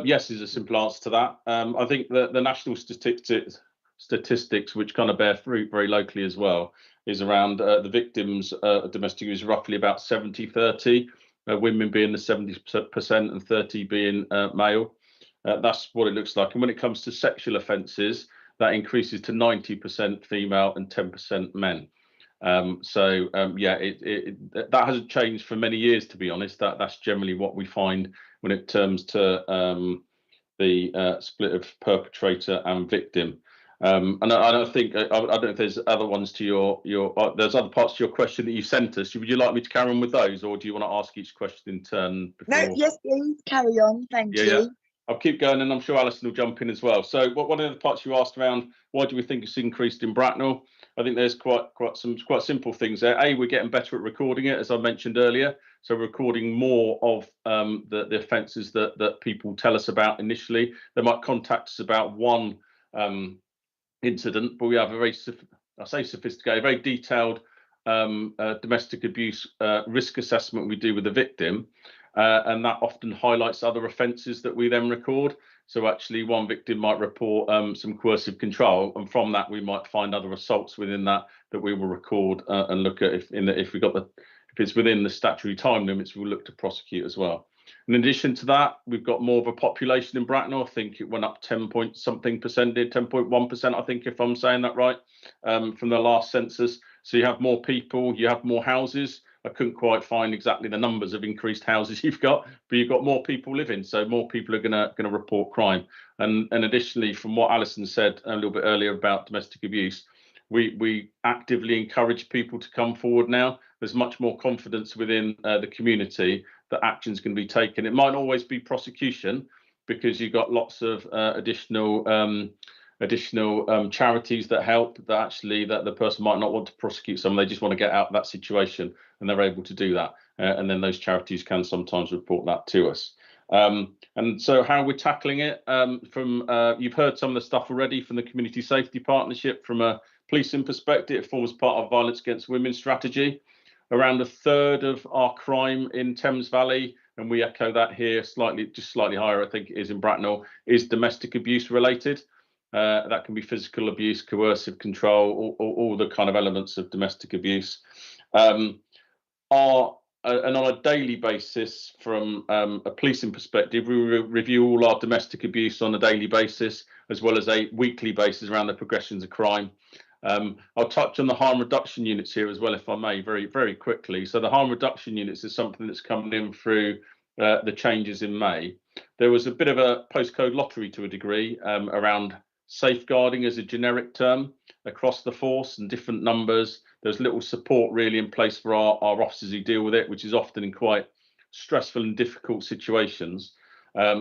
Yes is a simple answer to that. I think that the national statistics, which kind of bear fruit very locally as well, is around the victims of domestic abuse roughly about 70-30, women being the 70% and 30 being male. That's what it looks like. And when it comes to sexual offences, that increases to 90% female and 10% men. Yeah, that hasn't changed for many years, to be honest. That's generally what we find when it comes to the split of perpetrator and victim. And I think I don't know if there's other ones to your there's other parts to your question that you sent us. Would you like me to carry on with those, or do you want to ask each question in turn? Before? No, yes, please carry on. Thank you. Yeah. I'll keep going, and I'm sure Alison will jump in as well. So, one of the parts you asked around, why do we think it's increased in Bracknell? I think there's quite simple things there. A, we're getting better at recording it, as I mentioned earlier. So, recording more of the offences that people tell us about initially. They might contact us about one incident, but we have a very, I say sophisticated, very detailed domestic abuse risk assessment we do with the victim. And that often highlights other offences that we then record. So actually one victim might report some coercive control, and from that we might find other assaults within that we will record and look at if it's within the statutory time limits, we'll look to prosecute as well. In addition to that, we've got more of a population in Bracknell. I think it went up 10.1%, I think, if I'm saying that right, from the last census. So you have more people, you have more houses. I couldn't quite find exactly the numbers of increased houses you've got, but you've got more people living, so more people are going to report crime. And additionally, from what Alison said a little bit earlier about domestic abuse, we actively encourage people to come forward now. There's much more confidence within the community that actions can be taken. It might always be prosecution, because you've got lots of additional charities that help, that the person might not want to prosecute someone, they just want to get out of that situation, and they're able to do that. And then those charities can sometimes report that to us. And so how we're tackling it, you've heard some of the stuff already from the Community Safety Partnership. From a policing perspective, it forms part of Violence Against Women strategy. Around a third of our crime in Thames Valley, and we echo that here, just slightly higher, I think it is in Bracknell, is domestic abuse related. That can be physical abuse, coercive control, all the kind of elements of domestic abuse. And on a daily basis, from a policing perspective, we review all our domestic abuse on a daily basis, as well as a weekly basis around the progressions of crime. I'll touch on the harm reduction units here as well, if I may, very, very quickly. So the harm reduction units is something that's coming in through the changes in May. There was a bit of a postcode lottery to a degree around safeguarding as a generic term across the force and different numbers. There's little support really in place for our officers who deal with it, which is often in quite stressful and difficult situations.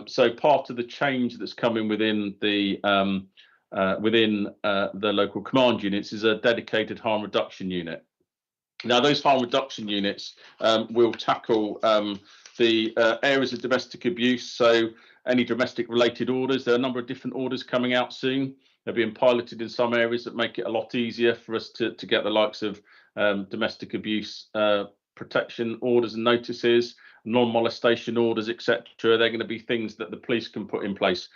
So part of the change that's coming within the local command units is a dedicated harm reduction unit. Now, those harm reduction units will tackle the areas of domestic abuse. So any domestic related orders, there are a number of different orders coming out soon. They're being piloted in some areas that make it a lot easier for us to get the likes of domestic abuse protection orders and notices, non-molestation orders, etc. They're going to be things that the police can put in place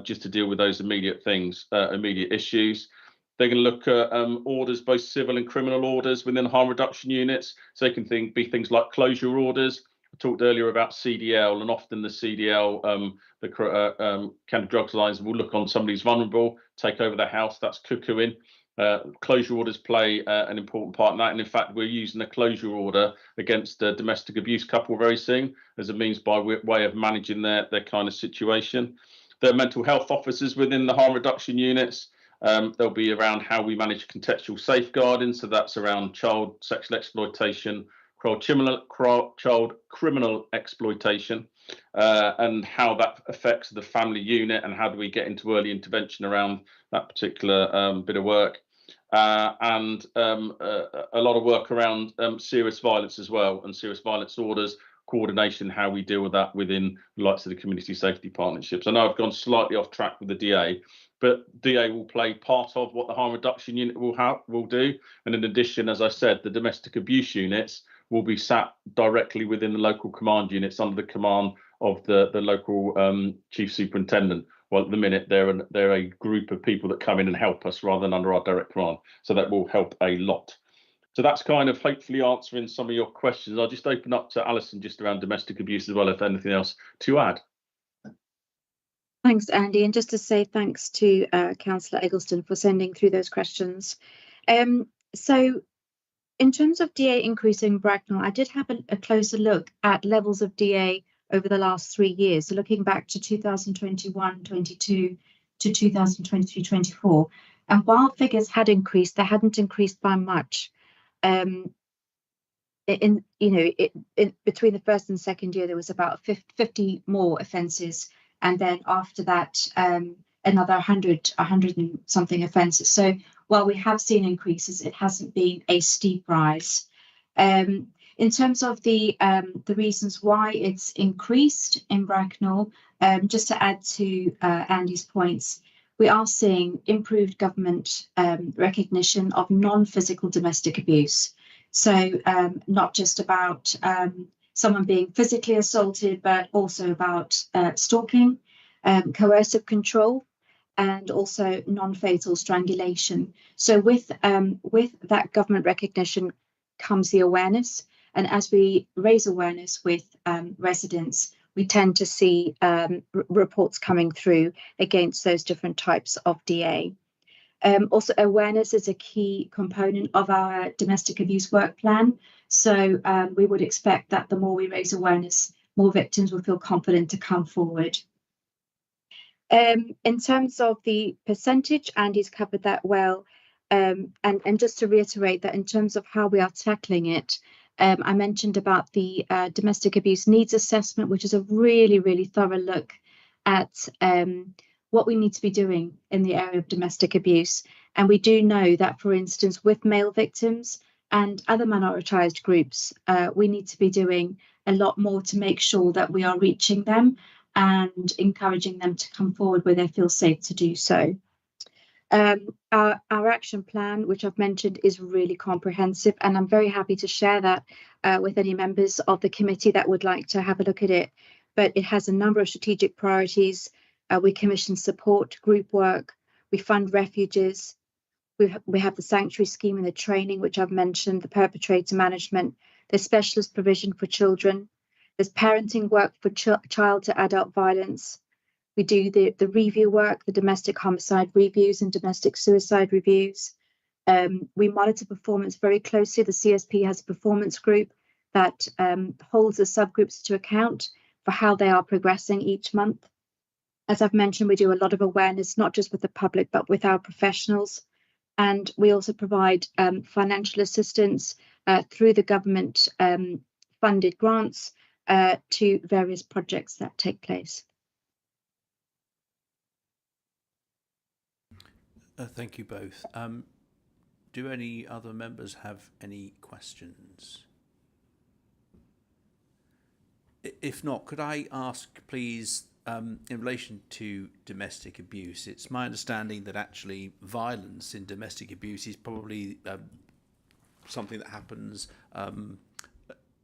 just to deal with those immediate things, immediate issues. They're going to look at orders, both civil and criminal orders within harm reduction units. So they can be things like closure orders. I talked earlier about CDL, and often the CDL, county drugs lines will look on somebody who's vulnerable, take over their house. That's cuckooing. Closure orders play an important part in that, and in fact we're using a closure order against a domestic abuse couple very soon as a means by way of managing their kind of situation. There are mental health officers within the harm reduction units. They'll be around how we manage contextual safeguarding, so that's around child sexual exploitation, child criminal exploitation, and how that affects the family unit, and how do we get into early intervention around that particular bit of work, and a lot of work around serious violence as well, and serious violence orders, coordination, how we deal with that within the likes of the community safety partnerships. I know I've gone slightly off track with the DA, but DA will play part of what the harm reduction unit will do, and in addition, as I said, the domestic abuse units will be sat directly within the local command units under the command of the local chief superintendent. Well, at the minute, they're a group of people that come in and help us rather than under our direct command. So that will help a lot. So that's kind of hopefully answering some of your questions. I'll just open up to Alison just around domestic abuse as well, if anything else to add. Thanks, Andy. And just to say thanks to Councillor Eggleston for sending through those questions. So in terms of DA increase in Bracknell, I did have a closer look at levels of DA over the last 3 years. So looking back to 2021-22 to 2023-24. And while figures had increased, they hadn't increased by much. Between the first and second year, there was about 50 more offences, and then after that, another 100 and something offences. So while we have seen increases, it hasn't been a steep rise. In terms of the reasons why it's increased in Bracknell, just to add to Andy's points, we are seeing improved government recognition of non-physical domestic abuse. So not just about someone being physically assaulted, but also about stalking, coercive control, and also non-fatal strangulation. So with that government recognition comes the awareness. And as we raise awareness with residents, we tend to see reports coming through against those different types of DA. Also, awareness is a key component of our domestic abuse work plan. So we would expect that the more we raise awareness, more victims will feel confident to come forward. In terms of the percentage, Andy's covered that well. And just to reiterate that in terms of how we are tackling it, I mentioned about the domestic abuse needs assessment, which is a really, really thorough look at what we need to be doing in the area of domestic abuse. And we do know that, for instance, with male victims and other minoritized groups, we need to be doing a lot more to make sure that we are reaching them and encouraging them to come forward where they feel safe to do so. Our action plan, which I've mentioned, is really comprehensive, and I'm very happy to share that with any members of the committee that would like to have a look at it. But it has a number of strategic priorities. We commission support group work, we fund refuges, we have the sanctuary scheme and the training, which I've mentioned, the perpetrator management, the specialist provision for children, there's parenting work for child to adult violence. We do the review work, the domestic homicide reviews and domestic suicide reviews. We monitor performance very closely. The CSP has a performance group that holds the subgroups to account for how they are progressing each month. As I've mentioned, we do a lot of awareness, not just with the public, but with our professionals. And we also provide financial assistance through the government funded grants to various projects that take place. Thank you both. Do any other members have any questions? If not, could I ask, please, in relation to domestic abuse, it's my understanding that actually violence in domestic abuse is probably something that happens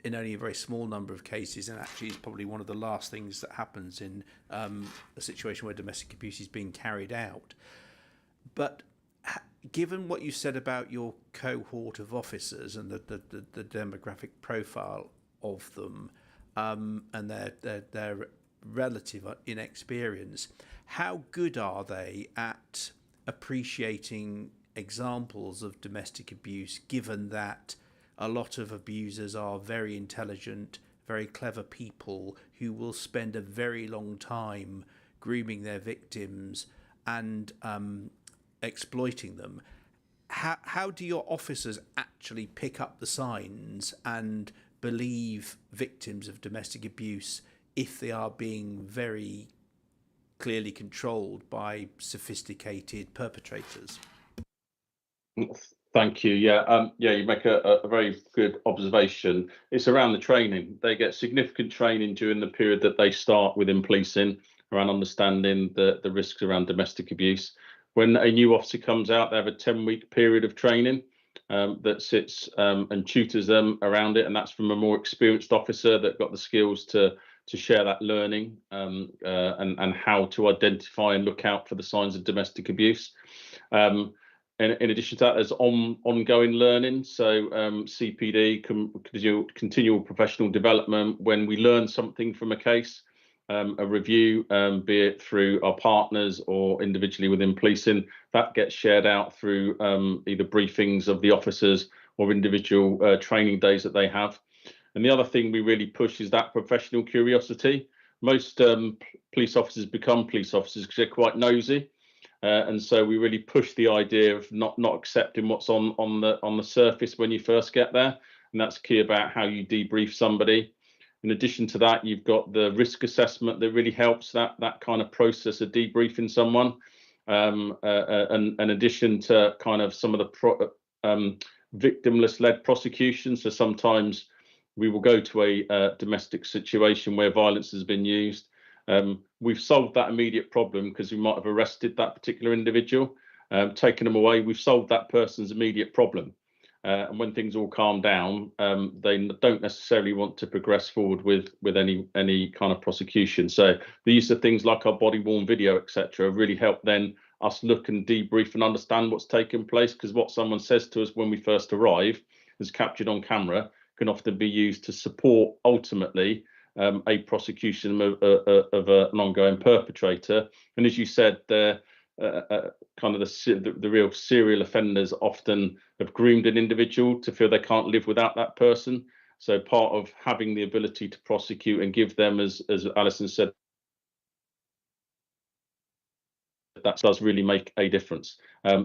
in only a very small number of cases, and actually is probably one of the last things that happens in a situation where domestic abuse is being carried out. But given what you said about your cohort of officers and the demographic profile of them, and their relative inexperience, how good are they at appreciating examples of domestic abuse, given that a lot of abusers are very intelligent, very clever people who will spend a very long time grooming their victims and exploiting them? How do your officers actually pick up the signs and believe victims of domestic abuse if they are being very clearly controlled by sophisticated perpetrators? Thank you. Yeah, you make a very good observation. It's around the training. They get significant training during the period that they start within policing around understanding the risks around domestic abuse. When a new officer comes out, they have a 10-week period of training that sits and tutors them around it, and that's from a more experienced officer that got the skills to share that learning and how to identify and look out for the signs of domestic abuse. In addition to that, there's ongoing learning. So CPD, continual professional development. When we learn something from a case, a review, be it through our partners or individually within policing, that gets shared out through either briefings of the officers or individual training days that they have. And the other thing we really push is that professional curiosity. Most police officers become police officers because they're quite nosy. And so we really push the idea of not accepting what's on the surface when you first get there, and that's key about how you debrief somebody. In addition to that, you've got the risk assessment that really helps that kind of process of debriefing someone. And in addition to kind of some of the victimless-led prosecutions, so sometimes we will go to a domestic situation where violence has been used. We've solved that immediate problem because we might have arrested that particular individual, taken them away. We've solved that person's immediate problem. And when things all calm down, they don't necessarily want to progress forward with any kind of prosecution. So the use of things like our body-worn video, etc., really help then us look and debrief and understand what's taken place, because what someone says to us when we first arrive is captured on camera, can often be used to support ultimately a prosecution of an ongoing perpetrator. And as you said, they're kind of the real serial offenders often have groomed an individual to feel they can't live without that person. So part of having the ability to prosecute and give them, as Alison said, that does really make a difference.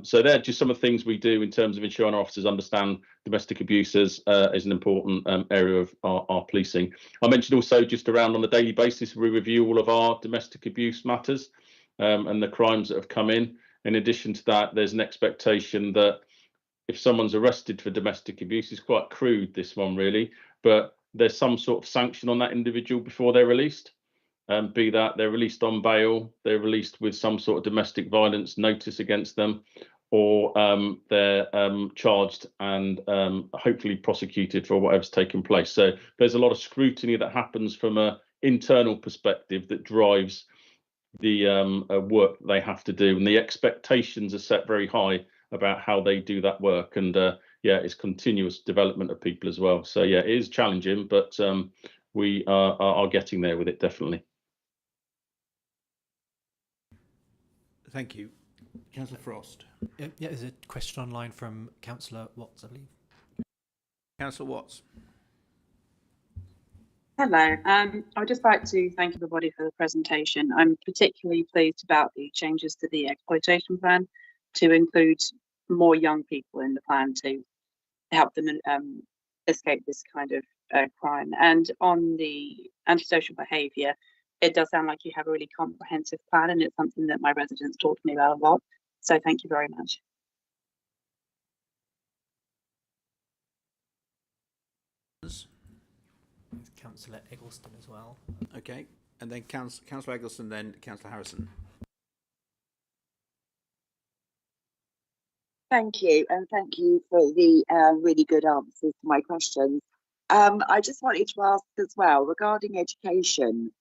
So they're just some of the things we do in terms of ensuring our officers understand domestic abuse is an important area of our policing. I mentioned also just around on a daily basis, we review all of our domestic abuse matters and the crimes that have come in. In addition to that, there's an expectation that if someone's arrested for domestic abuse, it's quite crude, this one really, but there's some sort of sanction on that individual before they're released. Be that they're released on bail, they're released with some sort of domestic violence notice against them, or they're charged and hopefully prosecuted for whatever's taken place. So there's a lot of scrutiny that happens from an internal perspective that drives the work they have to do, and the expectations are set very high about how they do that work. And it's continuous development of people as well. So it is challenging, but we are getting there with it, definitely. Thank you. Councillor Frost. Yeah, there's a question online from Councillor Watts, I believe. Councillor Watts. Hello. I would just like to thank everybody for the presentation. I'm particularly pleased about the changes to the exploitation plan to include more young people in the plan to help them escape this kind of crime. And on the antisocial behaviour, it does sound like you have a really comprehensive plan, and it's something that my residents talk to me about a lot. So thank you very much. Councillor Eggleston as well. Okay. And then Councillor Eggleston, then Councillor Harrison. Thank you, and thank you for the really good answers to my questions. I just wanted to ask as well regarding education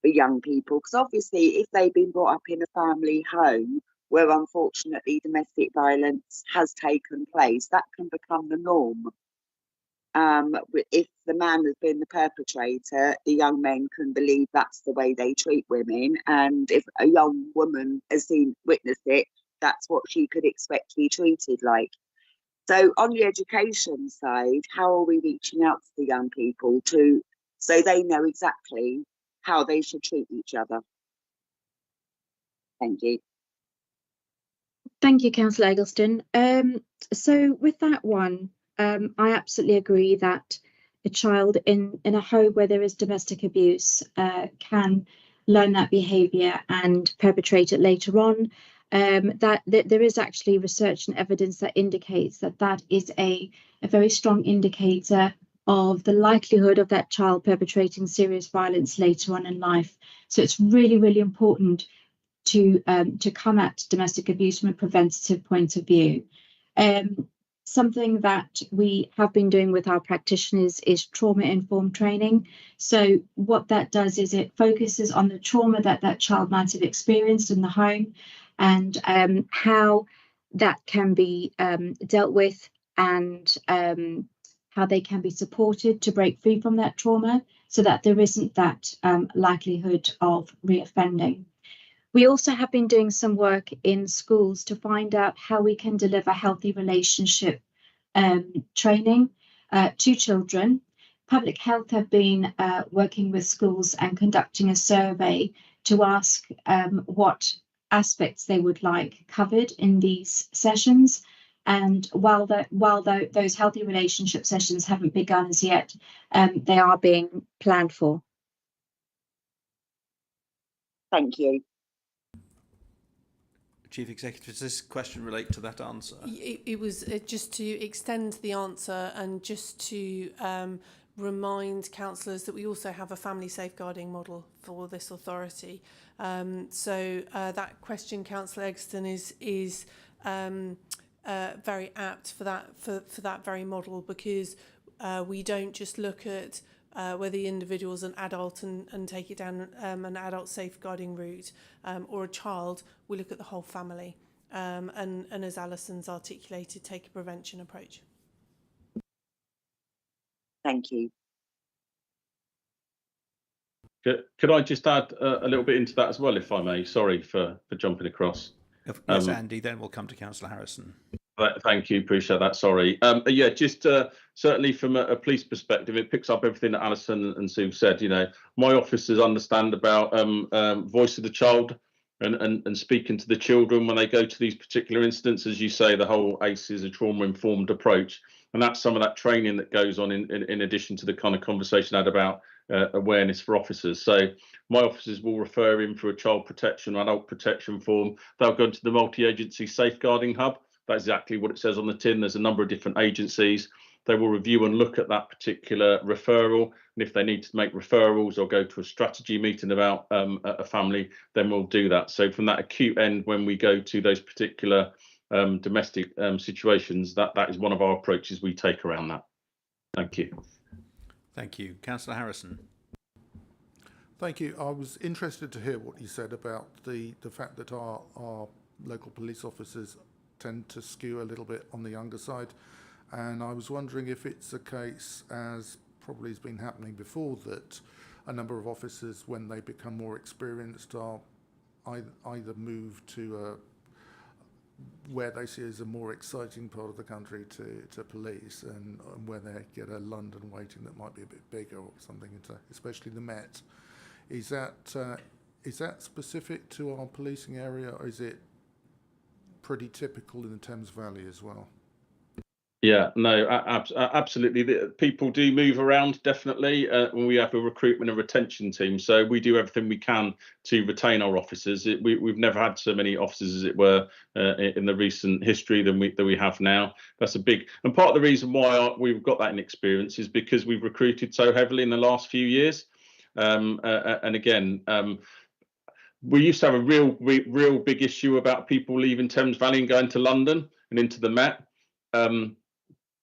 for young people, because obviously if they've been brought up in a family home where unfortunately domestic violence has taken place, that can become the norm. If the man has been the perpetrator, the young men can believe that's the way they treat women, and if a young woman has witnessed it, that's what she could expect to be treated like. So on the education side, how are we reaching out to the young people so they know exactly how they should treat each other? Thank you. Thank you, Councillor Eggleston. So with that one, I absolutely agree that a child in a home where there is domestic abuse can learn that behaviour and perpetrate it later on. That there is actually research and evidence that indicates that is a very strong indicator of the likelihood of that child perpetrating serious violence later on in life. So it's really, really important to come at domestic abuse from a preventative point of view. Something that we have been doing with our practitioners is trauma-informed training. So what that does is it focuses on the trauma that that child might have experienced in the home and how that can be dealt with and how they can be supported to break free from that trauma so that there isn't that likelihood of reoffending. We also have been doing some work in schools to find out how we can deliver healthy relationship training to children. Public Health have been working with schools and conducting a survey to ask what aspects they would like covered in these sessions. And while those healthy relationship sessions haven't begun as yet, they are being planned for. Thank you. Chief Executive, does this question relate to that answer? It was just to extend the answer and just to remind councillors that we also have a family safeguarding model for this authority. So that question, Councillor Eggleston, is very apt for that very model, because we don't just look at whether the individual's an adult and take it down an adult safeguarding route or a child. We look at the whole family and as Alison's articulated, take a prevention approach. Thank you. Could I just add a little bit into that as well, if I may? Sorry for jumping across. Yes, Andy, then we'll come to Councillor Harrison. Thank you, appreciate that. Sorry. Yeah, just certainly from a police perspective, it picks up everything that Alison and Sue said. You know, my officers understand about voice of the child and speaking to the children when they go to these particular incidents. As you say, the whole ACE is a trauma-informed approach, and that's some of that training that goes on in addition to the kind of conversation I had about awareness for officers. So my officers will refer in for a child protection or adult protection form. They'll go into the multi-agency safeguarding hub. That's exactly what it says on the tin. There's a number of different agencies. They will review and look at that particular referral. And if they need to make referrals or go to a strategy meeting about a family, then we'll do that. So from that acute end, when we go to those particular domestic situations, that is one of our approaches we take around that. Thank you. Thank you. Councillor Harrison. Thank you. I was interested to hear what you said about the fact that our local police officers tend to skew a little bit on the younger side, and I was wondering if it's a case, as probably has been happening before, that a number of officers, when they become more experienced, are either moved to where they see as a more exciting part of the country to police, and where they get a London waiting that might be a bit bigger or something, especially the Met. Is that specific to our policing area, or is it pretty typical in the Thames Valley as well? Yeah, no, absolutely. People do move around, definitely, when we have a recruitment and retention team. So we do everything we can to retain our officers. We've never had so many officers, as it were, in the recent history than we have now. That's a big, and part of the reason why we've got that in experience is because we've recruited so heavily in the last few years. And again, we used to have a real big issue about people leaving Thames Valley and going to London and into the Met.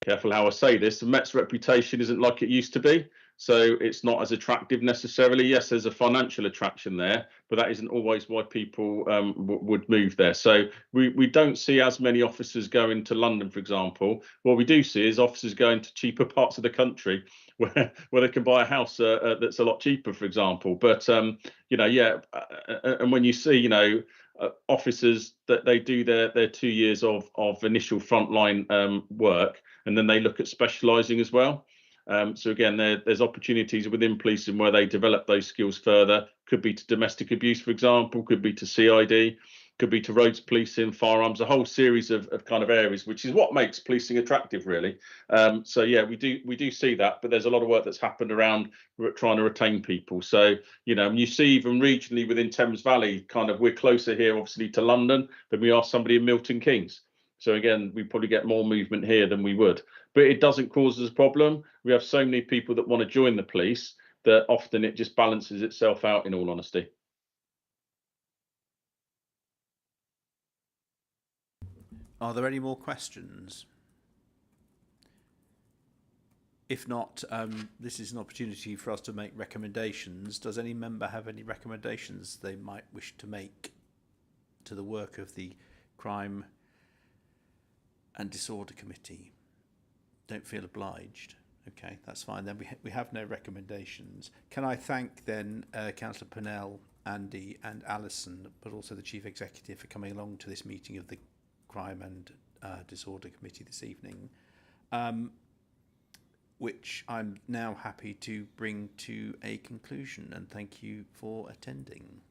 Careful how I say this, the Met's reputation isn't like it used to be, so it's not as attractive necessarily. Yes, there's a financial attraction there, but that isn't always why people would move there. So we don't see as many officers going to London, for example. What we do see is officers going to cheaper parts of the country where they can buy a house that's a lot cheaper, for example. But and when you see, officers that they do their 2 years of initial frontline work, and then they look at specialising as well. So again, there's opportunities within policing where they develop those skills further. Could be to domestic abuse, for example, could be to CID, could be to roads policing, firearms, a whole series of kind of areas, which is what makes policing attractive, really. So yeah, we do see that, but there's a lot of work that's happened around trying to retain people. So, and you see even regionally within Thames Valley, kind of we're closer here, obviously, to London than we are somebody in Milton Keynes. So again, we probably get more movement here than we would, but it doesn't cause us a problem. We have so many people that want to join the police that often it just balances itself out, in all honesty. Are there any more questions? If not, this is an opportunity for us to make recommendations. Does any member have any recommendations they might wish to make to the work of the Crime and Disorder Committee? Don't feel obliged. Okay, that's fine. Then we have no recommendations. Can I thank then Councillor Purnell, Andy and Alison, but also the Chief Executive for coming along to this meeting of the Crime and Disorder Committee this evening, which I'm now happy to bring to a conclusion, and thank you for attending.